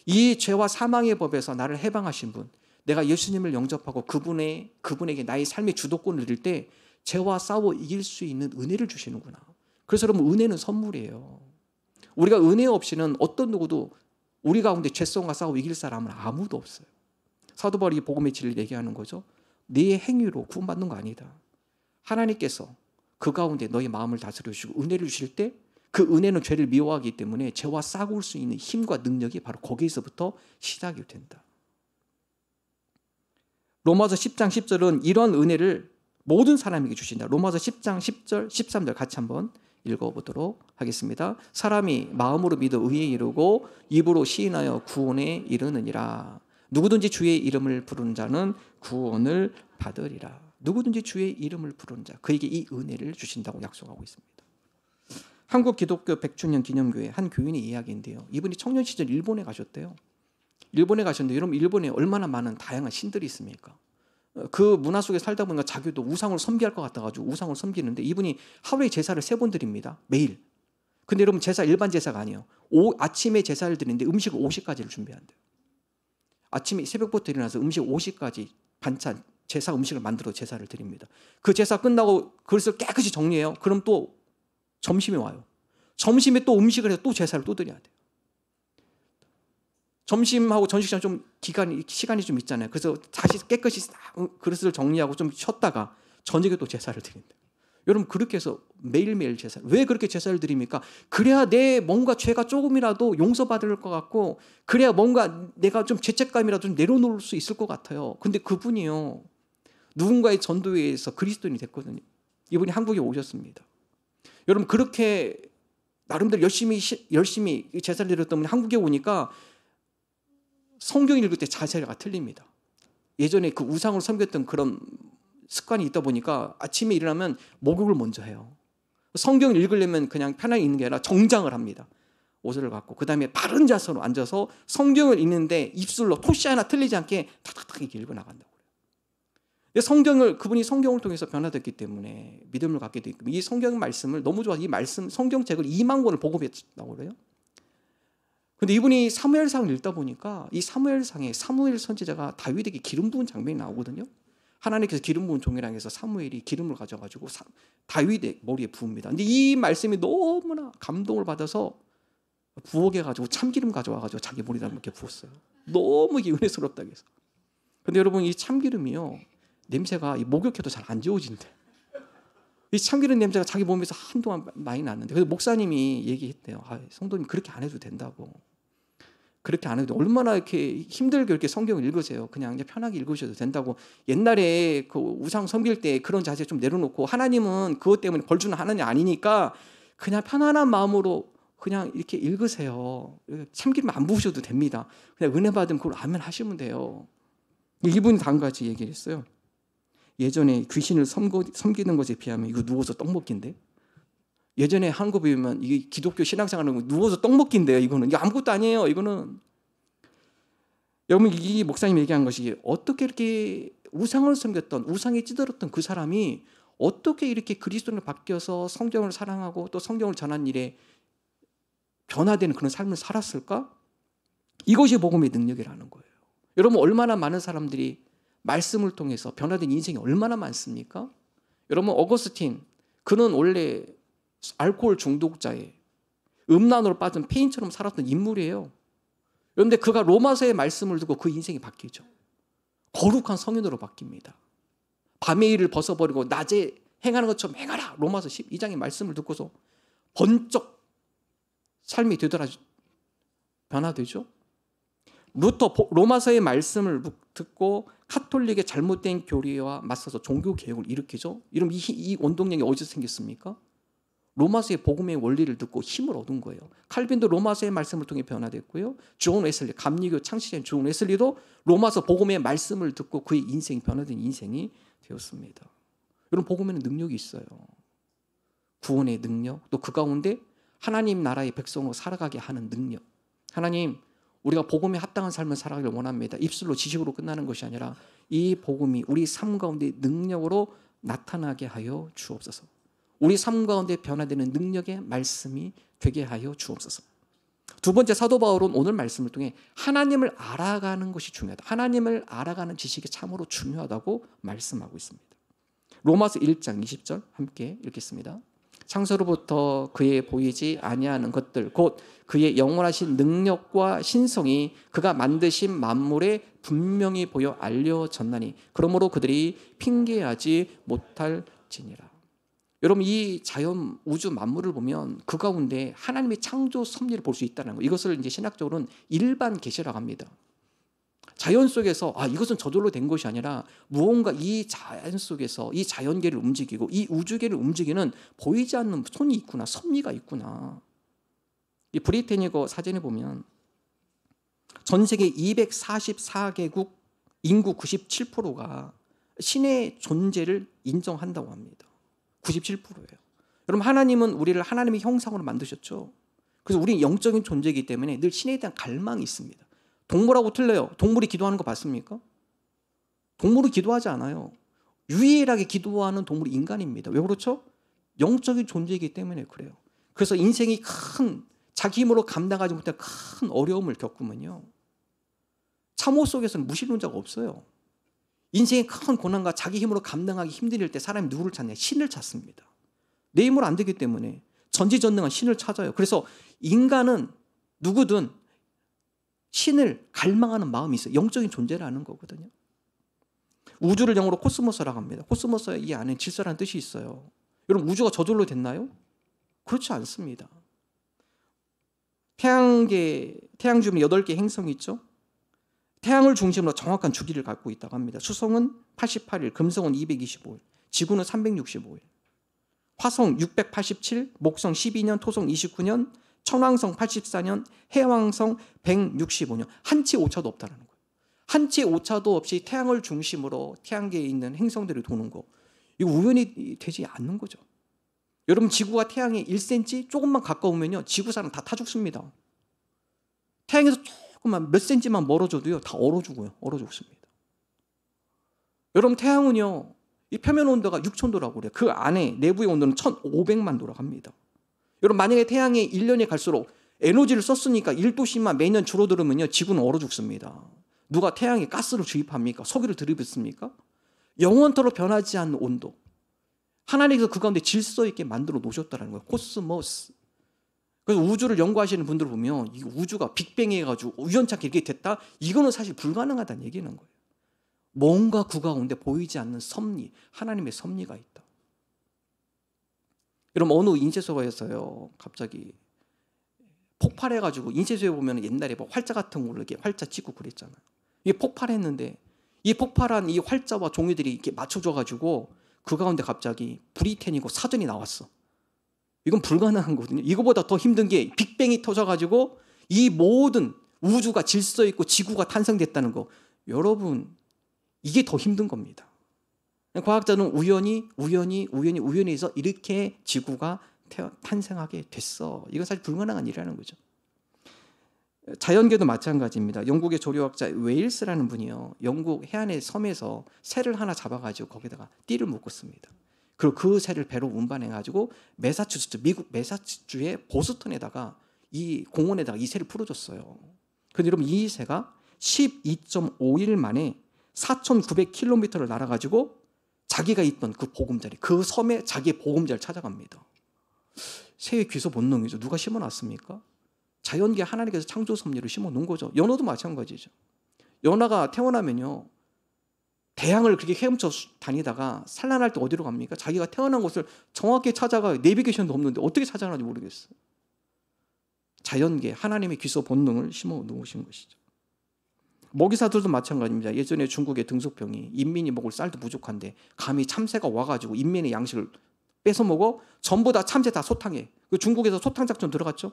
이 죄와 사망의 법에서 나를 해방하신 분, 내가 예수님을 영접하고 그분에게 나의 삶의 주도권을 드릴 때 죄와 싸워 이길 수 있는 은혜를 주시는구나. 그래서 여러분 은혜는 선물이에요. 우리가 은혜 없이는 어떤 누구도 우리 가운데 죄성과 싸워 이길 사람은 아무도 없어요. 사도 바울이 복음의 진리를 얘기하는 거죠. 네 행위로 구원받는 거 아니다. 하나님께서 그 가운데 너의 마음을 다스려 주시고 은혜를 주실 때 그 은혜는 죄를 미워하기 때문에 죄와 싸울 수 있는 힘과 능력이 바로 거기서부터 시작이 된다. 로마서 10장 10절은 이런 은혜를 모든 사람에게 주신다. 로마서 10장 10절 13절 같이 한번 읽어보도록 하겠습니다. 사람이 마음으로 믿어 의에 이르고 입으로 시인하여 구원에 이르느니라. 누구든지 주의 이름을 부르는 자는 구원을 받으리라. 누구든지 주의 이름을 부르는 자, 그에게 이 은혜를 주신다고 약속하고 있습니다. 한국 기독교 100주년 기념교회 한 교인의 이야기인데요. 이분이 청년 시절 일본에 가셨대요. 일본에 가셨는데 여러분, 일본에 얼마나 많은 다양한 신들이 있습니까? 그 문화 속에 살다 보니까 자기도 우상을 섬기할 것 같아가지고 우상을 섬기는데, 이분이 하루에 제사를 3번 드립니다. 매일. 근데 여러분, 제사 일반 제사가 아니에요. 아침에 제사를 드리는데 음식을 50가지를 준비한대요. 아침에 새벽부터 일어나서 음식 50가지 반찬, 제사 음식을 만들어 제사를 드립니다. 그 제사 끝나고 그릇을 깨끗이 정리해요. 그럼 또 점심에 와요. 점심에 또 음식을 해서 또 제사를 또 드려야 돼요. 점심하고 저녁 좀 시간이 좀 있잖아요. 그래서 다시 깨끗이 그릇을 정리하고 좀 쉬었다가 저녁에 또 제사를 드린다. 여러분, 그렇게 해서 매일매일 제사. 왜 그렇게 제사를 드립니까? 그래야 내 뭔가 죄가 조금이라도 용서받을 것 같고, 그래야 뭔가 내가 좀 죄책감이라도 좀 내려놓을 수 있을 것 같아요. 근데 그분이요, 누군가의 전도에 의해서 그리스도인이 됐거든요. 이분이 한국에 오셨습니다. 여러분, 그렇게 나름대로 열심히 제사를 드렸던 분이 한국에 오니까 성경 읽을 때 자세가 틀립니다. 예전에 그 우상을 섬겼던 그런 습관이 있다 보니까 아침에 일어나면 목욕을 먼저 해요. 성경을 읽으려면 그냥 편하게 읽는 게 아니라 정장을 합니다. 옷을 갖고 그 다음에 바른 자세로 앉아서 성경을 읽는데 입술로 토시 하나 틀리지 않게 탁탁탁 이렇게 읽어나간다고 그래요. 그분이 성경을 통해서 변화됐기 때문에 믿음을 갖게 되고, 이 성경 말씀을 너무 좋아서 이 말씀 성경책을 2만 권을 복음했다고 그래요. 근데 이분이 사무엘상을 읽다 보니까 이 사무엘상에 사무엘 선지자가 다윗에게 기름 부은 장면이 나오거든요. 하나님께서 기름 부은 종이라 해서 사무엘이 기름을 가져가지고 다윗의 머리에 부읍니다. 근데 이 말씀이 너무나 감동을 받아서 부엌에 가지고 참기름 가져와가지고 자기 머리에다 이렇게 부었어요. 너무 이게 은혜스럽다고 해서. 근데 여러분, 이 참기름이요, 냄새가 목욕해도 잘 안 지워진대. 이 참기름 냄새가 자기 몸에서 한동안 많이 났는데, 그래서 목사님이 얘기했대요. 성도님, 그렇게 안 해도 된다고. 그렇게 안 해도, 얼마나 이렇게 힘들게 이렇게 성경을 읽으세요. 그냥 편하게 읽으셔도 된다고. 옛날에 그 우상 섬길 때 그런 자세 좀 내려놓고, 하나님은 그것 때문에 벌 주는 하나님이 아니니까 그냥 편안한 마음으로 그냥 이렇게 읽으세요. 참기름 안 부으셔도 됩니다. 그냥 은혜 받으면 그걸 아멘 하시면 돼요. 이분이 한 가지 얘기를 했어요. 예전에 귀신을 섬기는 것에 비하면 이거 누워서 떡 먹기인데, 예전에 한국에 보면 이게 기독교 신앙생활은 누워서 떡 먹기인데요. 이거는 이게 아무것도 아니에요. 이거는. 여러분, 이 목사님이 얘기한 것이, 어떻게 이렇게 우상을 섬겼던, 우상에 찌들었던 그 사람이 어떻게 이렇게 그리스도를 바뀌어서 성경을 사랑하고 또 성경을 전하는 일에 변화되는 그런 삶을 살았을까? 이것이 복음의 능력이라는 거예요. 여러분, 얼마나 많은 사람들이 말씀을 통해서 변화된 인생이 얼마나 많습니까? 여러분, 어거스틴, 그는 원래 알코올 중독자에 음란으로 빠진 폐인처럼 살았던 인물이에요. 그런데 그가 로마서의 말씀을 듣고 그 인생이 바뀌죠. 거룩한 성인으로 바뀝니다. 밤의 일을 벗어버리고 낮에 행하는 것처럼 행하라. 로마서 12장의 말씀을 듣고서 번쩍 삶이 변화되죠. 루터 로마서의 말씀을 듣고 카톨릭의 잘못된 교리와 맞서서 종교개혁을 일으키죠. 이러면 이 원동력이 어디서 생겼습니까? 로마서의 복음의 원리를 듣고 힘을 얻은 거예요. 칼빈도 로마서의 말씀을 통해 변화됐고요. 존 웨슬리, 감리교 창시자인 존 웨슬리도 로마서 복음의 말씀을 듣고 그의 인생이 변화된 인생이 되었습니다. 여러분, 복음에는 능력이 있어요. 구원의 능력, 또 그 가운데 하나님 나라의 백성으로 살아가게 하는 능력. 하나님, 우리가 복음에 합당한 삶을 살아가길 원합니다. 입술로 지식으로 끝나는 것이 아니라 이 복음이 우리 삶 가운데 능력으로 나타나게 하여 주옵소서. 우리 삶 가운데 변화되는 능력의 말씀이 되게 하여 주옵소서. 두 번째, 사도 바울은 오늘 말씀을 통해 하나님을 알아가는 것이 중요하다. 하나님을 알아가는 지식이 참으로 중요하다고 말씀하고 있습니다. 로마서 1장 20절 함께 읽겠습니다. 창세로부터 그의 보이지 아니하는 것들 곧 그의 영원하신 능력과 신성이 그가 만드신 만물에 분명히 보여 알려졌나니 그러므로 그들이 핑계하지 못할지니라. 여러분 이 자연 우주 만물을 보면 그 가운데 하나님의 창조 섭리를 볼 수 있다는 거. 이것을 이제 신학적으로는 일반 계시라고 합니다. 자연 속에서 이것은 저절로 된 것이 아니라 무언가 이 자연 속에서 이 자연계를 움직이고 이 우주계를 움직이는 보이지 않는 손이 있구나, 섭리가 있구나. 이 브리테니거 사전에 보면 전 세계 244개국 인구 97%가 신의 존재를 인정한다고 합니다. 97%예요. 여러분 하나님은 우리를 하나님의 형상으로 만드셨죠. 그래서 우리는 영적인 존재이기 때문에 늘 신에 대한 갈망이 있습니다. 동물하고 틀려요. 동물이 기도하는 거 봤습니까? 동물은 기도하지 않아요. 유일하게 기도하는 동물이 인간입니다. 왜 그렇죠? 영적인 존재이기 때문에 그래요. 그래서 인생이 큰 자기 힘으로 감당하지 못할 큰 어려움을 겪으면요, 참호 속에서는 무신론자가 없어요. 인생의 큰 고난과 자기 힘으로 감당하기 힘들 때 사람이 누구를 찾냐? 신을 찾습니다. 내 힘으로 안 되기 때문에 전지전능한 신을 찾아요. 그래서 인간은 누구든 신을 갈망하는 마음이 있어요. 영적인 존재라는 거거든요. 우주를 영어로 코스모스라고 합니다. 코스모스의 이 안에 질서라는 뜻이 있어요. 여러분 우주가 저절로 됐나요? 그렇지 않습니다. 태양 주변에 8개 행성이 있죠. 태양을 중심으로 정확한 주기를 갖고 있다고 합니다. 수성은 88일, 금성은 225일, 지구는 365일. 화성 687, 목성 12년, 토성 29년, 천왕성 84년, 해왕성 165년. 한치 오차도 없다는 거예요. 한치 오차도 없이 태양을 중심으로 태양계에 있는 행성들이 도는 거. 이거 우연히 되지 않는 거죠. 여러분 지구와 태양에 1cm 조금만 가까우면요, 지구 사람 다 타 죽습니다. 태양에서 조금만 몇 cm만 멀어져도요, 다 얼어 죽어요. 얼어 죽습니다. 여러분 태양은요, 이 표면 온도가 6000도라고 그래요. 그 안에 내부의 온도는 1500만 도라고 합니다. 여러분 만약에 태양이 1년이 갈수록 에너지를 썼으니까 1도씩만 매년 줄어들으면요, 지구는 얼어 죽습니다. 누가 태양에 가스를 주입합니까? 석유를 들이붓습니까? 영원토록 변하지 않는 온도. 하나님께서 그 가운데 질서 있게 만들어 놓으셨다는 거예요. 코스모스. 그래서 우주를 연구하시는 분들 보면 이 우주가 빅뱅 해가지고 우연찮게 이렇게 됐다? 이거는 사실 불가능하다는 얘기는 거예요. 뭔가 그 가운데 보이지 않는 섭리, 하나님의 섭리가 있다. 여러분 어느 인쇄소에서요, 갑자기 폭발해가지고 인쇄소에 보면 옛날에 뭐 활자 같은 걸로 이렇게 활자 찍고 그랬잖아요. 이게 폭발했는데 이 폭발한 이 활자와 종이들이 이렇게 맞춰져가지고 그 가운데 갑자기 브리테니거 사전이 나왔어. 이건 불가능한 거거든요. 이거보다 더 힘든 게 빅뱅이 터져가지고 이 모든 우주가 질서 있고 지구가 탄생됐다는 거. 여러분 이게 더 힘든 겁니다. 과학자는 우연히 해서 이렇게 지구가 탄생하게 됐어. 이건 사실 불가능한 일이라는 거죠. 자연계도 마찬가지입니다. 영국의 조류학자 웨일스라는 분이요, 영국 해안의 섬에서 새를 하나 잡아가지고 거기다가 띠를 묶었습니다. 그리고 그 새를 배로 운반해가지고 매사추세츠, 미국 매사추세츠의 보스턴에다가 이 공원에다가 이 새를 풀어줬어요. 그런데 여러분 이 새가 12.5일 만에 4,900km를 날아가지고 자기가 있던 그 보금자리, 그 섬에 자기의 보금자리를 찾아갑니다. 새의 귀소 본능이죠. 누가 심어놨습니까? 자연계 하나님께서 창조 섭리를 심어놓은 거죠. 연어도 마찬가지죠. 연어가 태어나면요, 대양을 그렇게 헤엄쳐 다니다가 산란할 때 어디로 갑니까? 자기가 태어난 곳을 정확히 찾아가. 내비게이션도 없는데 어떻게 찾아가는지 모르겠어요. 자연계 하나님의 귀소 본능을 심어놓으신 것이죠. 먹이사들도 마찬가지입니다. 예전에 중국의 등소병이 인민이 먹을 쌀도 부족한데 감히 참새가 와가지고 인민의 양식을 뺏어 먹어. 전부 다 참새 다 소탕해. 그 중국에서 소탕 작전 들어갔죠.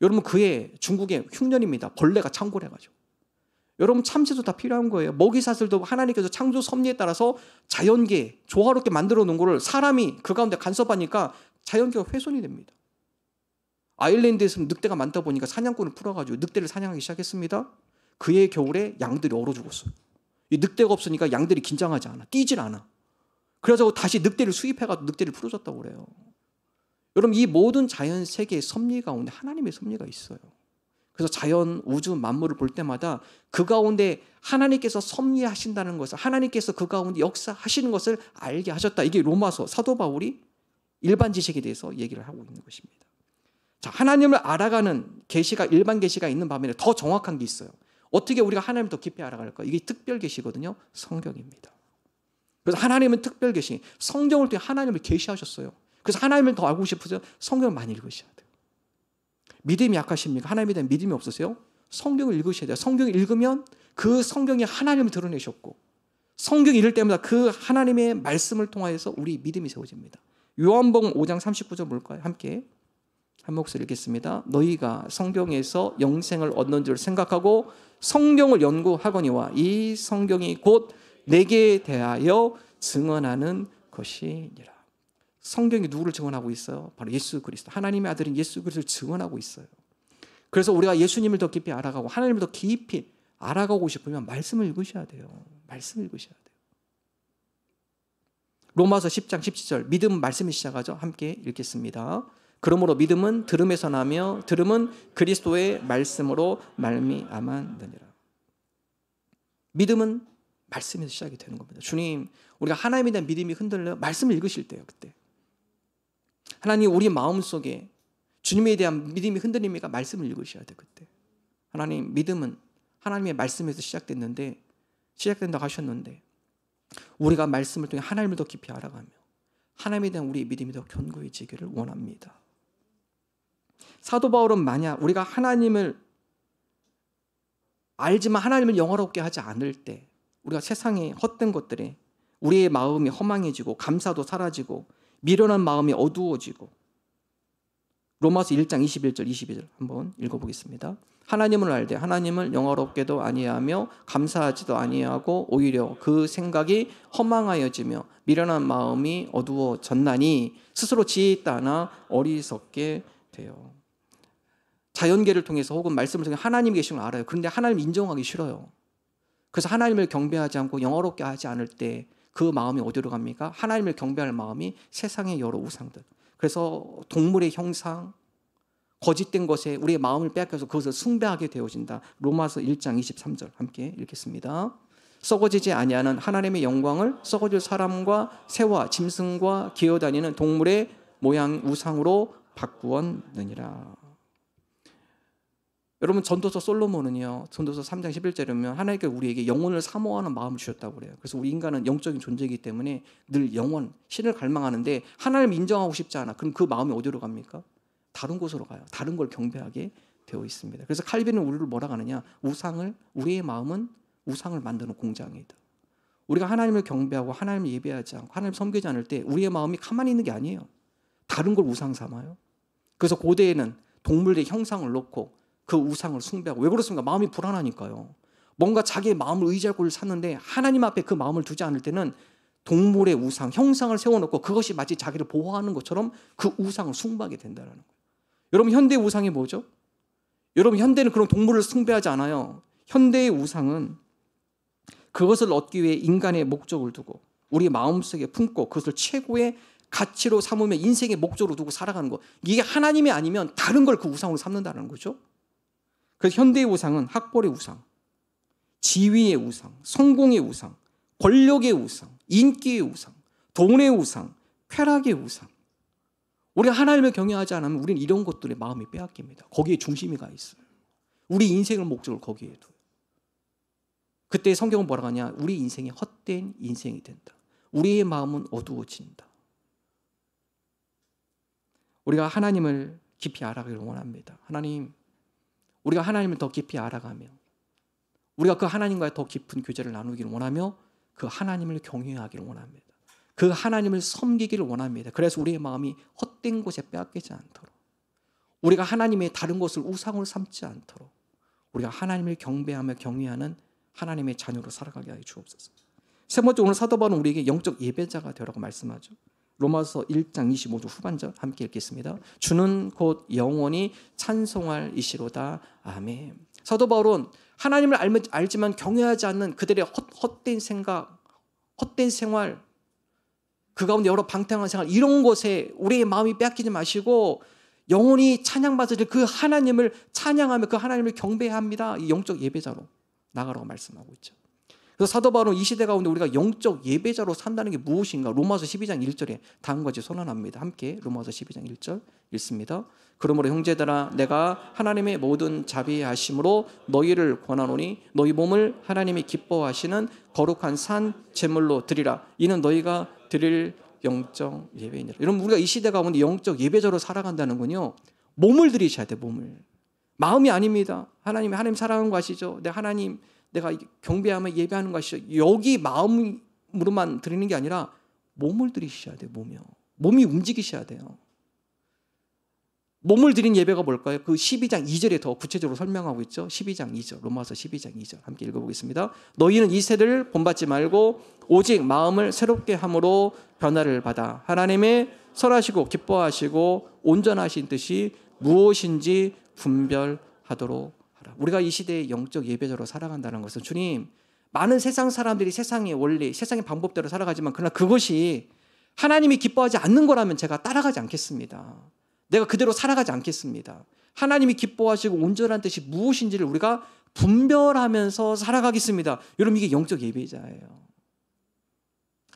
여러분 그의 중국의 흉년입니다. 벌레가 창궐해가지고. 여러분 참새도 다 필요한 거예요. 먹이사슬도 하나님께서 창조 섭리에 따라서 자연계 조화롭게 만들어 놓은 거를 사람이 그 가운데 간섭하니까 자연계가 훼손이 됩니다. 아일랜드에서는 늑대가 많다 보니까 사냥꾼을 풀어가지고 늑대를 사냥하기 시작했습니다. 그해 겨울에 양들이 얼어 죽었어요. 이 늑대가 없으니까 양들이 긴장하지 않아. 뛰질 않아. 그래서 다시 늑대를 수입해가지고 늑대를 풀어줬다고 그래요. 여러분 이 모든 자연 세계의 섭리 가운데 하나님의 섭리가 있어요. 그래서 자연, 우주, 만물을 볼 때마다 그 가운데 하나님께서 섭리하신다는 것을, 하나님께서 그 가운데 역사하시는 것을 알게 하셨다. 이게 로마서 사도 바울이 일반 지식에 대해서 얘기를 하고 있는 것입니다. 자, 하나님을 알아가는 계시가, 일반 계시가 있는 반면에 더 정확한 게 있어요. 어떻게 우리가 하나님을 더 깊이 알아갈까? 이게 특별 계시거든요. 성경입니다. 그래서 하나님은 특별 계시, 성경을 통해 하나님을 계시하셨어요. 그래서 하나님을 더 알고 싶으세요? 성경을 많이 읽으셔야 돼요. 믿음이 약하십니까? 하나님에 대한 믿음이 없으세요? 성경을 읽으셔야 돼요. 성경을 읽으면 그 성경이 하나님을 드러내셨고, 성경 읽을 때마다 그 하나님의 말씀을 통하여서 우리 믿음이 세워집니다. 요한복음 5장 39절 볼까요? 함께 한 목소리 읽겠습니다. 너희가 성경에서 영생을 얻는 줄 생각하고 성경을 연구하거니와 이 성경이 곧 내게 대하여 증언하는 것이니라. 성경이 누구를 증언하고 있어요? 바로 예수 그리스도, 하나님의 아들인 예수 그리스도를 증언하고 있어요. 그래서 우리가 예수님을 더 깊이 알아가고 하나님을 더 깊이 알아가고 싶으면 말씀을 읽으셔야 돼요. 말씀을 읽으셔야 돼요. 로마서 10장 17절, 믿음은 말씀이 시작하죠. 함께 읽겠습니다. 그러므로 믿음은 들음에서 나며 들음은 그리스도의 말씀으로 말미암았느니라. 믿음은 말씀에서 시작이 되는 겁니다. 주님, 우리가 하나님에 대한 믿음이 흔들려요. 말씀을 읽으실 때요. 그때 하나님, 우리 마음속에 주님에 대한 믿음이 흔들립니까? 말씀을 읽으셔야 돼요. 그때 하나님, 믿음은 하나님의 말씀에서 시작된다고 하셨는데 우리가 말씀을 통해 하나님을 더 깊이 알아가며 하나님에 대한 우리의 믿음이 더 견고해지기를 원합니다. 사도 바울은 만약 우리가 하나님을 알지만 하나님을 영화롭게 하지 않을 때, 우리가 세상의 헛된 것들에 우리의 마음이 허망해지고 감사도 사라지고 미련한 마음이 어두워지고, 로마서 1장 21절 22절 한번 읽어보겠습니다. 하나님을 알되 하나님을 영화롭게도 아니하며 감사하지도 아니하고 오히려 그 생각이 허망하여지며 미련한 마음이 어두워졌나니 스스로 지혜 있다 하나 어리석게 돼요. 자연계를 통해서 혹은 말씀을 통해 하나님 계신 걸 알아요. 그런데 하나님 인정하기 싫어요. 그래서 하나님을 경배하지 않고 영화롭게 하지 않을 때 그 마음이 어디로 갑니까? 하나님을 경배할 마음이 세상의 여러 우상들, 그래서 동물의 형상, 거짓된 것에 우리의 마음을 빼앗겨서 그것을 숭배하게 되어진다. 로마서 1장 23절 함께 읽겠습니다. 썩어지지 아니하는 하나님의 영광을 썩어질 사람과 새와 짐승과 기어다니는 동물의 모양 우상으로 바꾸었느니라. 여러분, 전도서 솔로몬은요, 전도서 3장 11절이면 하나님께 우리에게 영혼을 사모하는 마음을 주셨다고 그래요. 그래서 우리 인간은 영적인 존재이기 때문에 늘 영원, 신을 갈망하는데 하나님을 인정하고 싶지 않아. 그럼 그 마음이 어디로 갑니까? 다른 곳으로 가요. 다른 걸 경배하게 되어 있습니다. 그래서 칼빈은 우리를 뭐라 하느냐? 우리의 마음은 우상을 만드는 공장이다. 우리가 하나님을 경배하고 하나님을 예배하지 않고 하나님을 섬기지 않을 때 우리의 마음이 가만히 있는 게 아니에요. 다른 걸 우상 삼아요. 그래서 고대에는 동물의 형상을 놓고 그 우상을 숭배하고, 왜 그렇습니까? 마음이 불안하니까요. 뭔가 자기의 마음을 의지할 곳을 찾는데 하나님 앞에 그 마음을 두지 않을 때는 동물의 우상, 형상을 세워놓고 그것이 마치 자기를 보호하는 것처럼 그 우상을 숭배하게 된다는 거예요. 여러분, 현대의 우상이 뭐죠? 여러분, 현대는 그런 동물을 숭배하지 않아요. 현대의 우상은 그것을 얻기 위해 인간의 목적을 두고 우리 마음속에 품고 그것을 최고의 가치로 삼으며 인생의 목적으로 두고 살아가는 것, 이게 하나님이 아니면 다른 걸 그 우상으로 삼는다는 거죠. 그래서 현대의 우상은 학벌의 우상, 지위의 우상, 성공의 우상, 권력의 우상, 인기의 우상, 돈의 우상, 쾌락의 우상. 우리가 하나님을 경외하지 않으면 우리는 이런 것들에 마음이 빼앗깁니다. 거기에 중심이 가 있어요. 우리 인생의 목적을 거기에 둬요. 그때 성경은 뭐라고 하냐? 우리 인생이 헛된 인생이 된다. 우리의 마음은 어두워진다. 우리가 하나님을 깊이 알아가기를 원합니다. 하나님, 우리가 하나님을 더 깊이 알아가며 우리가 그 하나님과의 더 깊은 교제를 나누기를 원하며 그 하나님을 경외하기를 원합니다. 그 하나님을 섬기기를 원합니다. 그래서 우리의 마음이 헛된 곳에 빼앗기지 않도록, 우리가 하나님의 다른 것을 우상으로 삼지 않도록 우리가 하나님을 경배하며 경외하는 하나님의 자녀로 살아가게 하여 주옵소서. 세 번째, 오늘 사도 바울은 우리에게 영적 예배자가 되라고 말씀하죠. 로마서 1장 25절 후반절 함께 읽겠습니다. 주는 곧 영원히 찬송할 이시로다. 아멘. 사도 바울은 하나님을 알지만 경외하지 않는 그들의 헛된 생각, 헛된 생활, 그 가운데 여러 방탕한 생활, 이런 것에 우리의 마음이 빼앗기지 마시고 영원히 찬양받으실 그 하나님을 찬양하며 그 하나님을 경배합니다. 이 영적 예배자로 나가라고 말씀하고 있죠. 그래서 사도 바울은 이 시대 가운데 우리가 영적 예배자로 산다는 게 무엇인가? 로마서 12장 1절에 다음과 같이 선언합니다. 함께 로마서 12장 1절 읽습니다. 그러므로 형제들아 내가 하나님의 모든 자비하심으로 너희를 권하노니 너희 몸을 하나님이 기뻐하시는 거룩한 산 제물로 드리라. 이는 너희가 드릴 영적 예배이니라. 여러분 우리가 이 시대 가운데 영적 예배자로 살아간다는 건요. 몸을 드리셔야 돼. 몸을. 마음이 아닙니다. 하나님 사랑하는 거 아시죠? 내가 경배하며 예배하는 거 아시죠? 여기 마음으로만 드리는 게 아니라 몸을 드리셔야 돼요. 몸이 움직이셔야 돼요. 몸을 드린 예배가 뭘까요? 그 12장 2절에 더 구체적으로 설명하고 있죠. 12장 2절, 로마서 12장 2절 함께 읽어보겠습니다. 너희는 이 세대를 본받지 말고 오직 마음을 새롭게 함으로 변화를 받아 하나님의 선하시고 기뻐하시고 온전하신 뜻이 무엇인지 분별하도록 하라. 우리가 이 시대의 영적 예배자로 살아간다는 것은 주님, 많은 세상 사람들이 세상의 원리, 세상의 방법대로 살아가지만 그러나 그것이 하나님이 기뻐하지 않는 거라면 제가 따라가지 않겠습니다. 내가 그대로 살아가지 않겠습니다. 하나님이 기뻐하시고 온전한 뜻이 무엇인지를 우리가 분별하면서 살아가겠습니다. 여러분 이게 영적 예배자예요.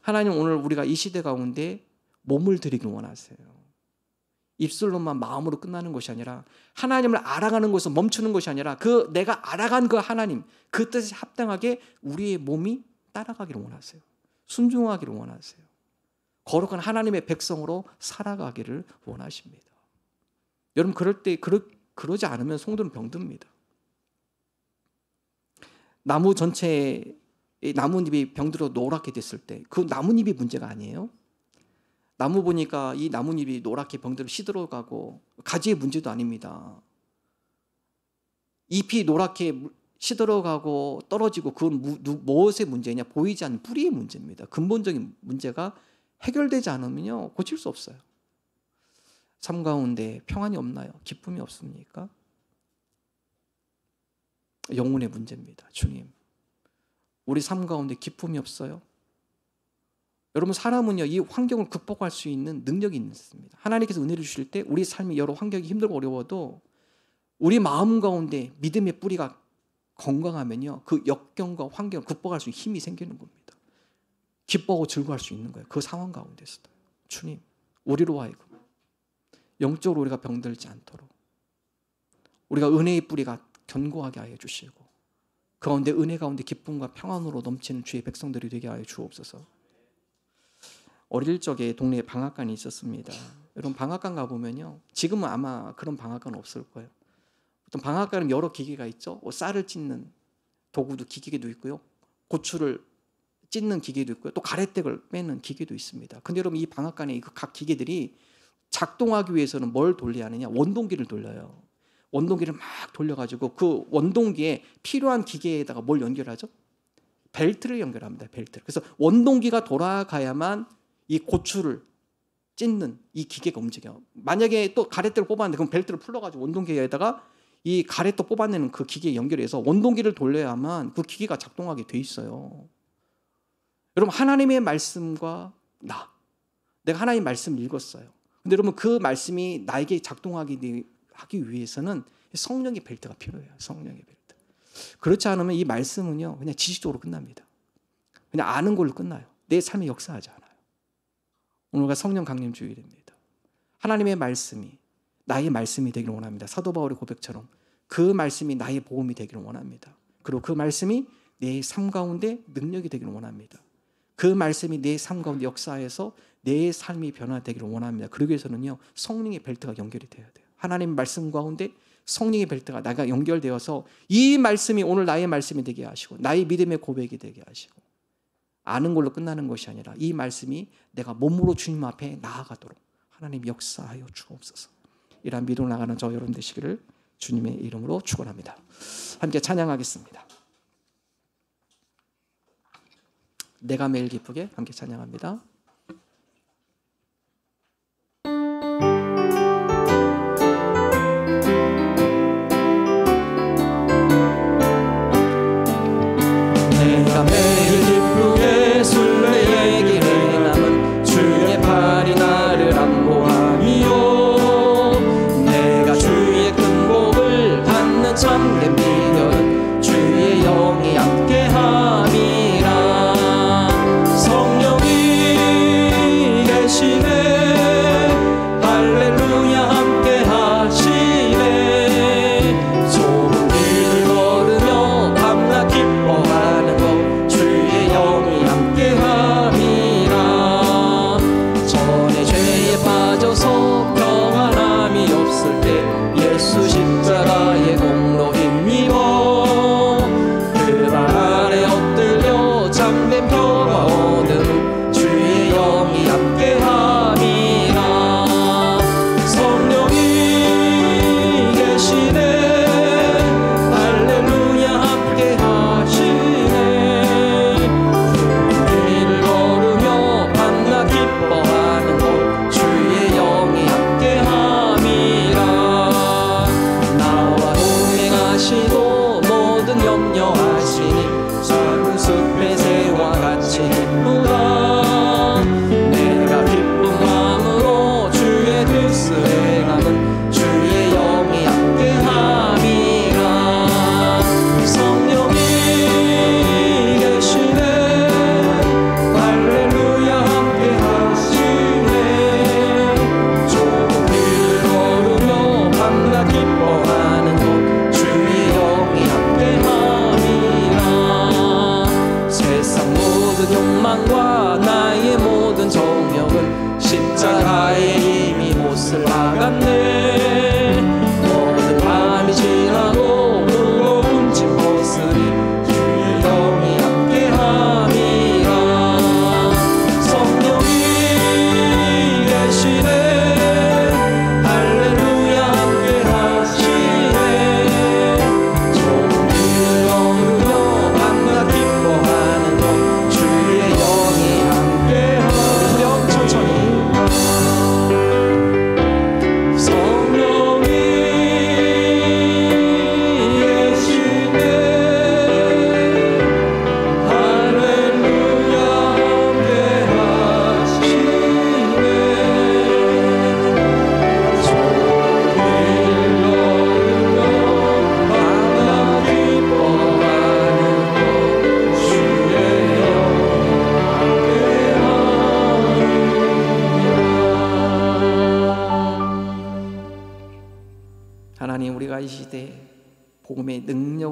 하나님 오늘 우리가 이 시대 가운데 몸을 드리길 원하세요. 입술로만 마음으로 끝나는 것이 아니라 하나님을 알아가는 것에서 멈추는 것이 아니라 그 내가 알아간 그 하나님 그 뜻에 합당하게 우리의 몸이 따라가기를 원하세요. 순종하기를 원하세요. 거룩한 하나님의 백성으로 살아가기를 원하십니다. 여러분 그럴 때 그러지 않으면 성도는 병듭니다. 나무 전체에 나뭇잎이 병들어 노랗게 됐을 때 그 나뭇잎이 문제가 아니에요. 나무 보니까 이 나뭇잎이 노랗게 병들어 시들어가고 가지의 문제도 아닙니다. 잎이 노랗게 시들어가고 떨어지고 그건 무엇의 문제냐? 보이지 않는 뿌리의 문제입니다. 근본적인 문제가 해결되지 않으면요 고칠 수 없어요. 삶 가운데 평안이 없나요? 기쁨이 없습니까? 영혼의 문제입니다. 주님, 우리 삶 가운데 기쁨이 없어요? 여러분 사람은요 이 환경을 극복할 수 있는 능력이 있습니다. 하나님께서 은혜를 주실 때 우리 삶이 여러 환경이 힘들고 어려워도 우리 마음 가운데 믿음의 뿌리가 건강하면요 그 역경과 환경을 극복할 수 있는 힘이 생기는 겁니다. 기뻐하고 즐거워할 수 있는 거예요. 그 상황 가운데서도. 주님, 우리로 하여금 영적으로 우리가 병들지 않도록 우리가 은혜의 뿌리가 견고하게 하여 주시고 그 가운데 은혜 가운데 기쁨과 평안으로 넘치는 주의 백성들이 되게 하여 주옵소서. 어릴 적에 동네에 방앗간이 있었습니다. 여러분 방앗간 가보면요 지금은 아마 그런 방앗간 없을 거예요. 어떤 방앗간은 여러 기계가 있죠. 쌀을 찢는 도구도 기계도 있고요. 고추를 찢는 기계도 있고요. 또 가래떡을 빼는 기계도 있습니다. 근데 여러분 이 방앗간에 각 기계들이 작동하기 위해서는 뭘 돌려야 하느냐? 원동기를 돌려요. 원동기를 막 돌려가지고 그 원동기에 필요한 기계에다가 뭘 연결하죠? 벨트를 연결합니다. 벨트. 그래서 원동기가 돌아가야만 이 고추를 찢는 이 기계가 움직여요. 만약에 또 가래떡을 뽑았는데 그럼 벨트를 풀러가지고 원동기에다가 이 가래떡 뽑아내는 그 기계에 연결해서 원동기를 돌려야만 그 기계가 작동하게 돼 있어요. 여러분 하나님의 말씀과 내가 하나님의 말씀을 읽었어요. 근데 여러분 그 말씀이 나에게 작동하기 위해서는 성령의 벨트가 필요해요. 성령의 벨트. 그렇지 않으면 이 말씀은요 그냥 지식적으로 끝납니다. 그냥 아는 걸로 끝나요. 내 삶에 역사하지 않아요. 오늘과 성령 강림 주일입니다. 하나님의 말씀이 나의 말씀이 되기를 원합니다. 사도 바울의 고백처럼 그 말씀이 나의 복음이 되기를 원합니다. 그리고 그 말씀이 내 삶 가운데 능력이 되기를 원합니다. 그 말씀이 내 삶 가운데 역사해서 내 삶이 변화되기를 원합니다. 그러기 위해서는요 성령의 벨트가 연결이 돼야 돼요. 하나님의 말씀 가운데 성령의 벨트가 나가 연결되어서 이 말씀이 오늘 나의 말씀이 되게 하시고 나의 믿음의 고백이 되게 하시고 아는 걸로 끝나는 것이 아니라 이 말씀이 내가 몸으로 주님 앞에 나아가도록 하나님 역사하여 주옵소서. 이러한 믿음으로 나가는 저 여러분 되시기를 주님의 이름으로 축원합니다. 함께 찬양하겠습니다. 내가 매일 기쁘게 함께 찬양합니다. 내가 매일 기쁘게 술래에게 남은 주의 팔이 나를 안보하니요 내가 주의 큰 복을 받는 참된 비결은 주의 영이 함께함이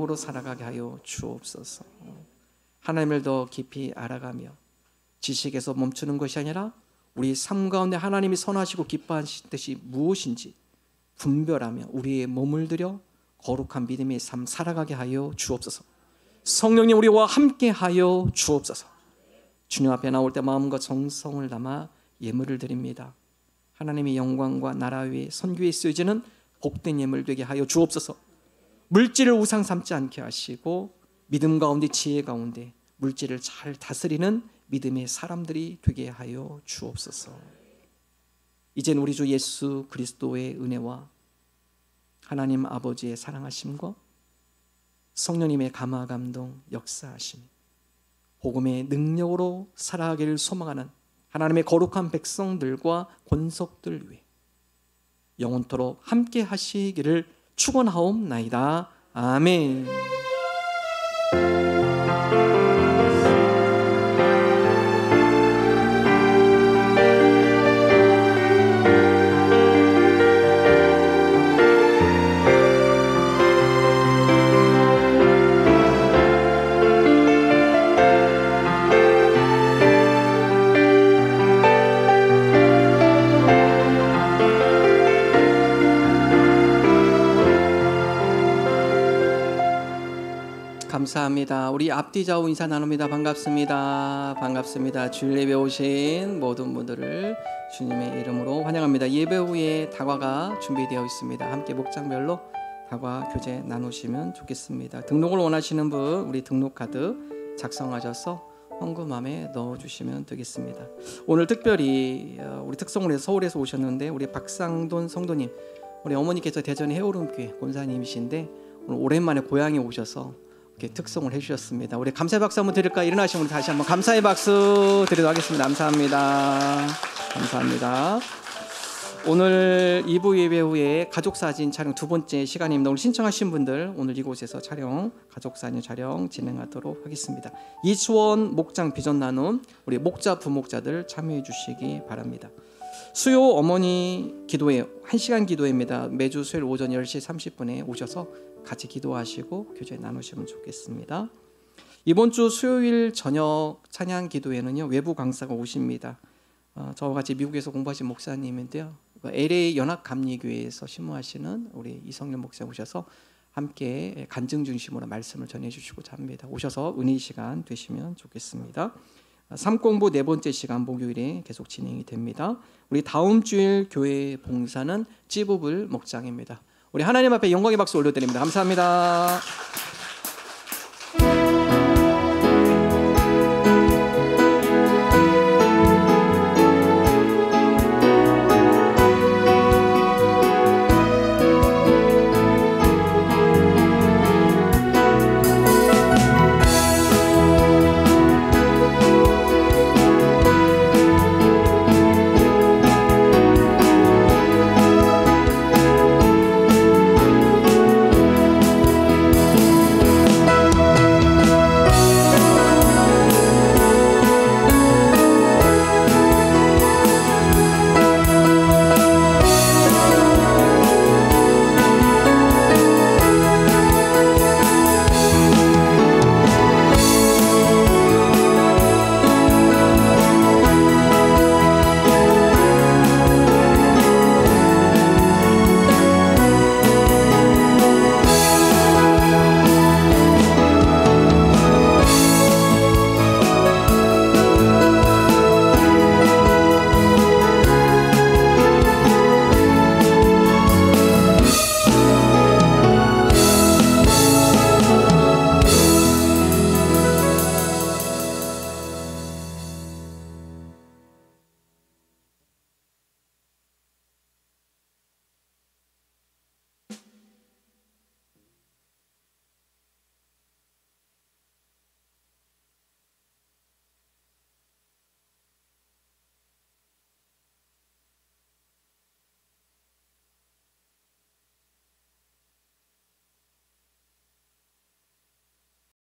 능력으로 살아가게 하여 주옵소서. 하나님을 더 깊이 알아가며 지식에서 멈추는 것이 아니라 우리 삶 가운데 하나님이 선하시고 기뻐하신 뜻이 무엇인지 분별하며 우리의 몸을 들여 거룩한 믿음의 삶 살아가게 하여 주옵소서. 성령님 우리와 함께 하여 주옵소서. 주님 앞에 나올 때 마음과 정성을 담아 예물을 드립니다. 하나님의 영광과 나라 위에 선교에 쓰여지는 복된 예물 되게 하여 주옵소서. 물질을 우상 삼지 않게 하시고 믿음 가운데 지혜 가운데 물질을 잘 다스리는 믿음의 사람들이 되게 하여 주옵소서. 이젠 우리 주 예수 그리스도의 은혜와 하나님 아버지의 사랑하심과 성령님의 감화 감동 역사하심, 복음의 능력으로 살아가기를 소망하는 하나님의 거룩한 백성들과 권속들 위해 영원토록 함께 하시기를 축원하옵나이다. 아멘. 감사합니다. 우리 앞뒤 좌우 인사 나눕니다. 반갑습니다. 반갑습니다. 주일 예배 오신 모든 분들을 주님의 이름으로 환영합니다. 예배 후에 다과가 준비되어 있습니다. 함께 목장별로 다과 교제 나누시면 좋겠습니다. 등록을 원하시는 분 우리 등록 카드 작성하셔서 헌금함에 넣어주시면 되겠습니다. 오늘 특별히 우리 특성으로 서울에서 오셨는데 우리 박상돈 성도님, 우리 어머니께서 대전 해오름교회 권사님이신데 오늘 오랜만에 고향에 오셔서 이렇게 특송을 해주셨습니다. 우리 감사의 박수 한번 드릴까? 일어나시면 우리 다시 한번 감사의 박수 드리도록 하겠습니다. 감사합니다. 감사합니다. 오늘 2부 예배 후에 가족사진 촬영 두 번째 시간입니다. 오늘 신청하신 분들 오늘 이곳에서 촬영, 가족사진 촬영 진행하도록 하겠습니다. 이수원 목장 비전 나눔 우리 목자 부목자들 참여해 주시기 바랍니다. 수요 어머니 기도회 1시간 기도회입니다. 매주 수요일 오전 10시 30분에 오셔서 같이 기도하시고 교제 나누시면 좋겠습니다. 이번 주 수요일 저녁 찬양 기도회는요 외부 강사가 오십니다. 저와 같이 미국에서 공부하신 목사님인데요. LA 연합감리교회에서 신무하시는 우리 이성렬 목사 오셔서 함께 간증 중심으로 말씀을 전해주시고자 합니다. 오셔서 은혜 시간 되시면 좋겠습니다. 삶공부 네 번째 시간 목요일에 계속 진행이 됩니다. 우리 다음 주일 교회 봉사는 찌부불 목장입니다. 우리 하나님 앞에 영광의 박수 올려드립니다. 감사합니다.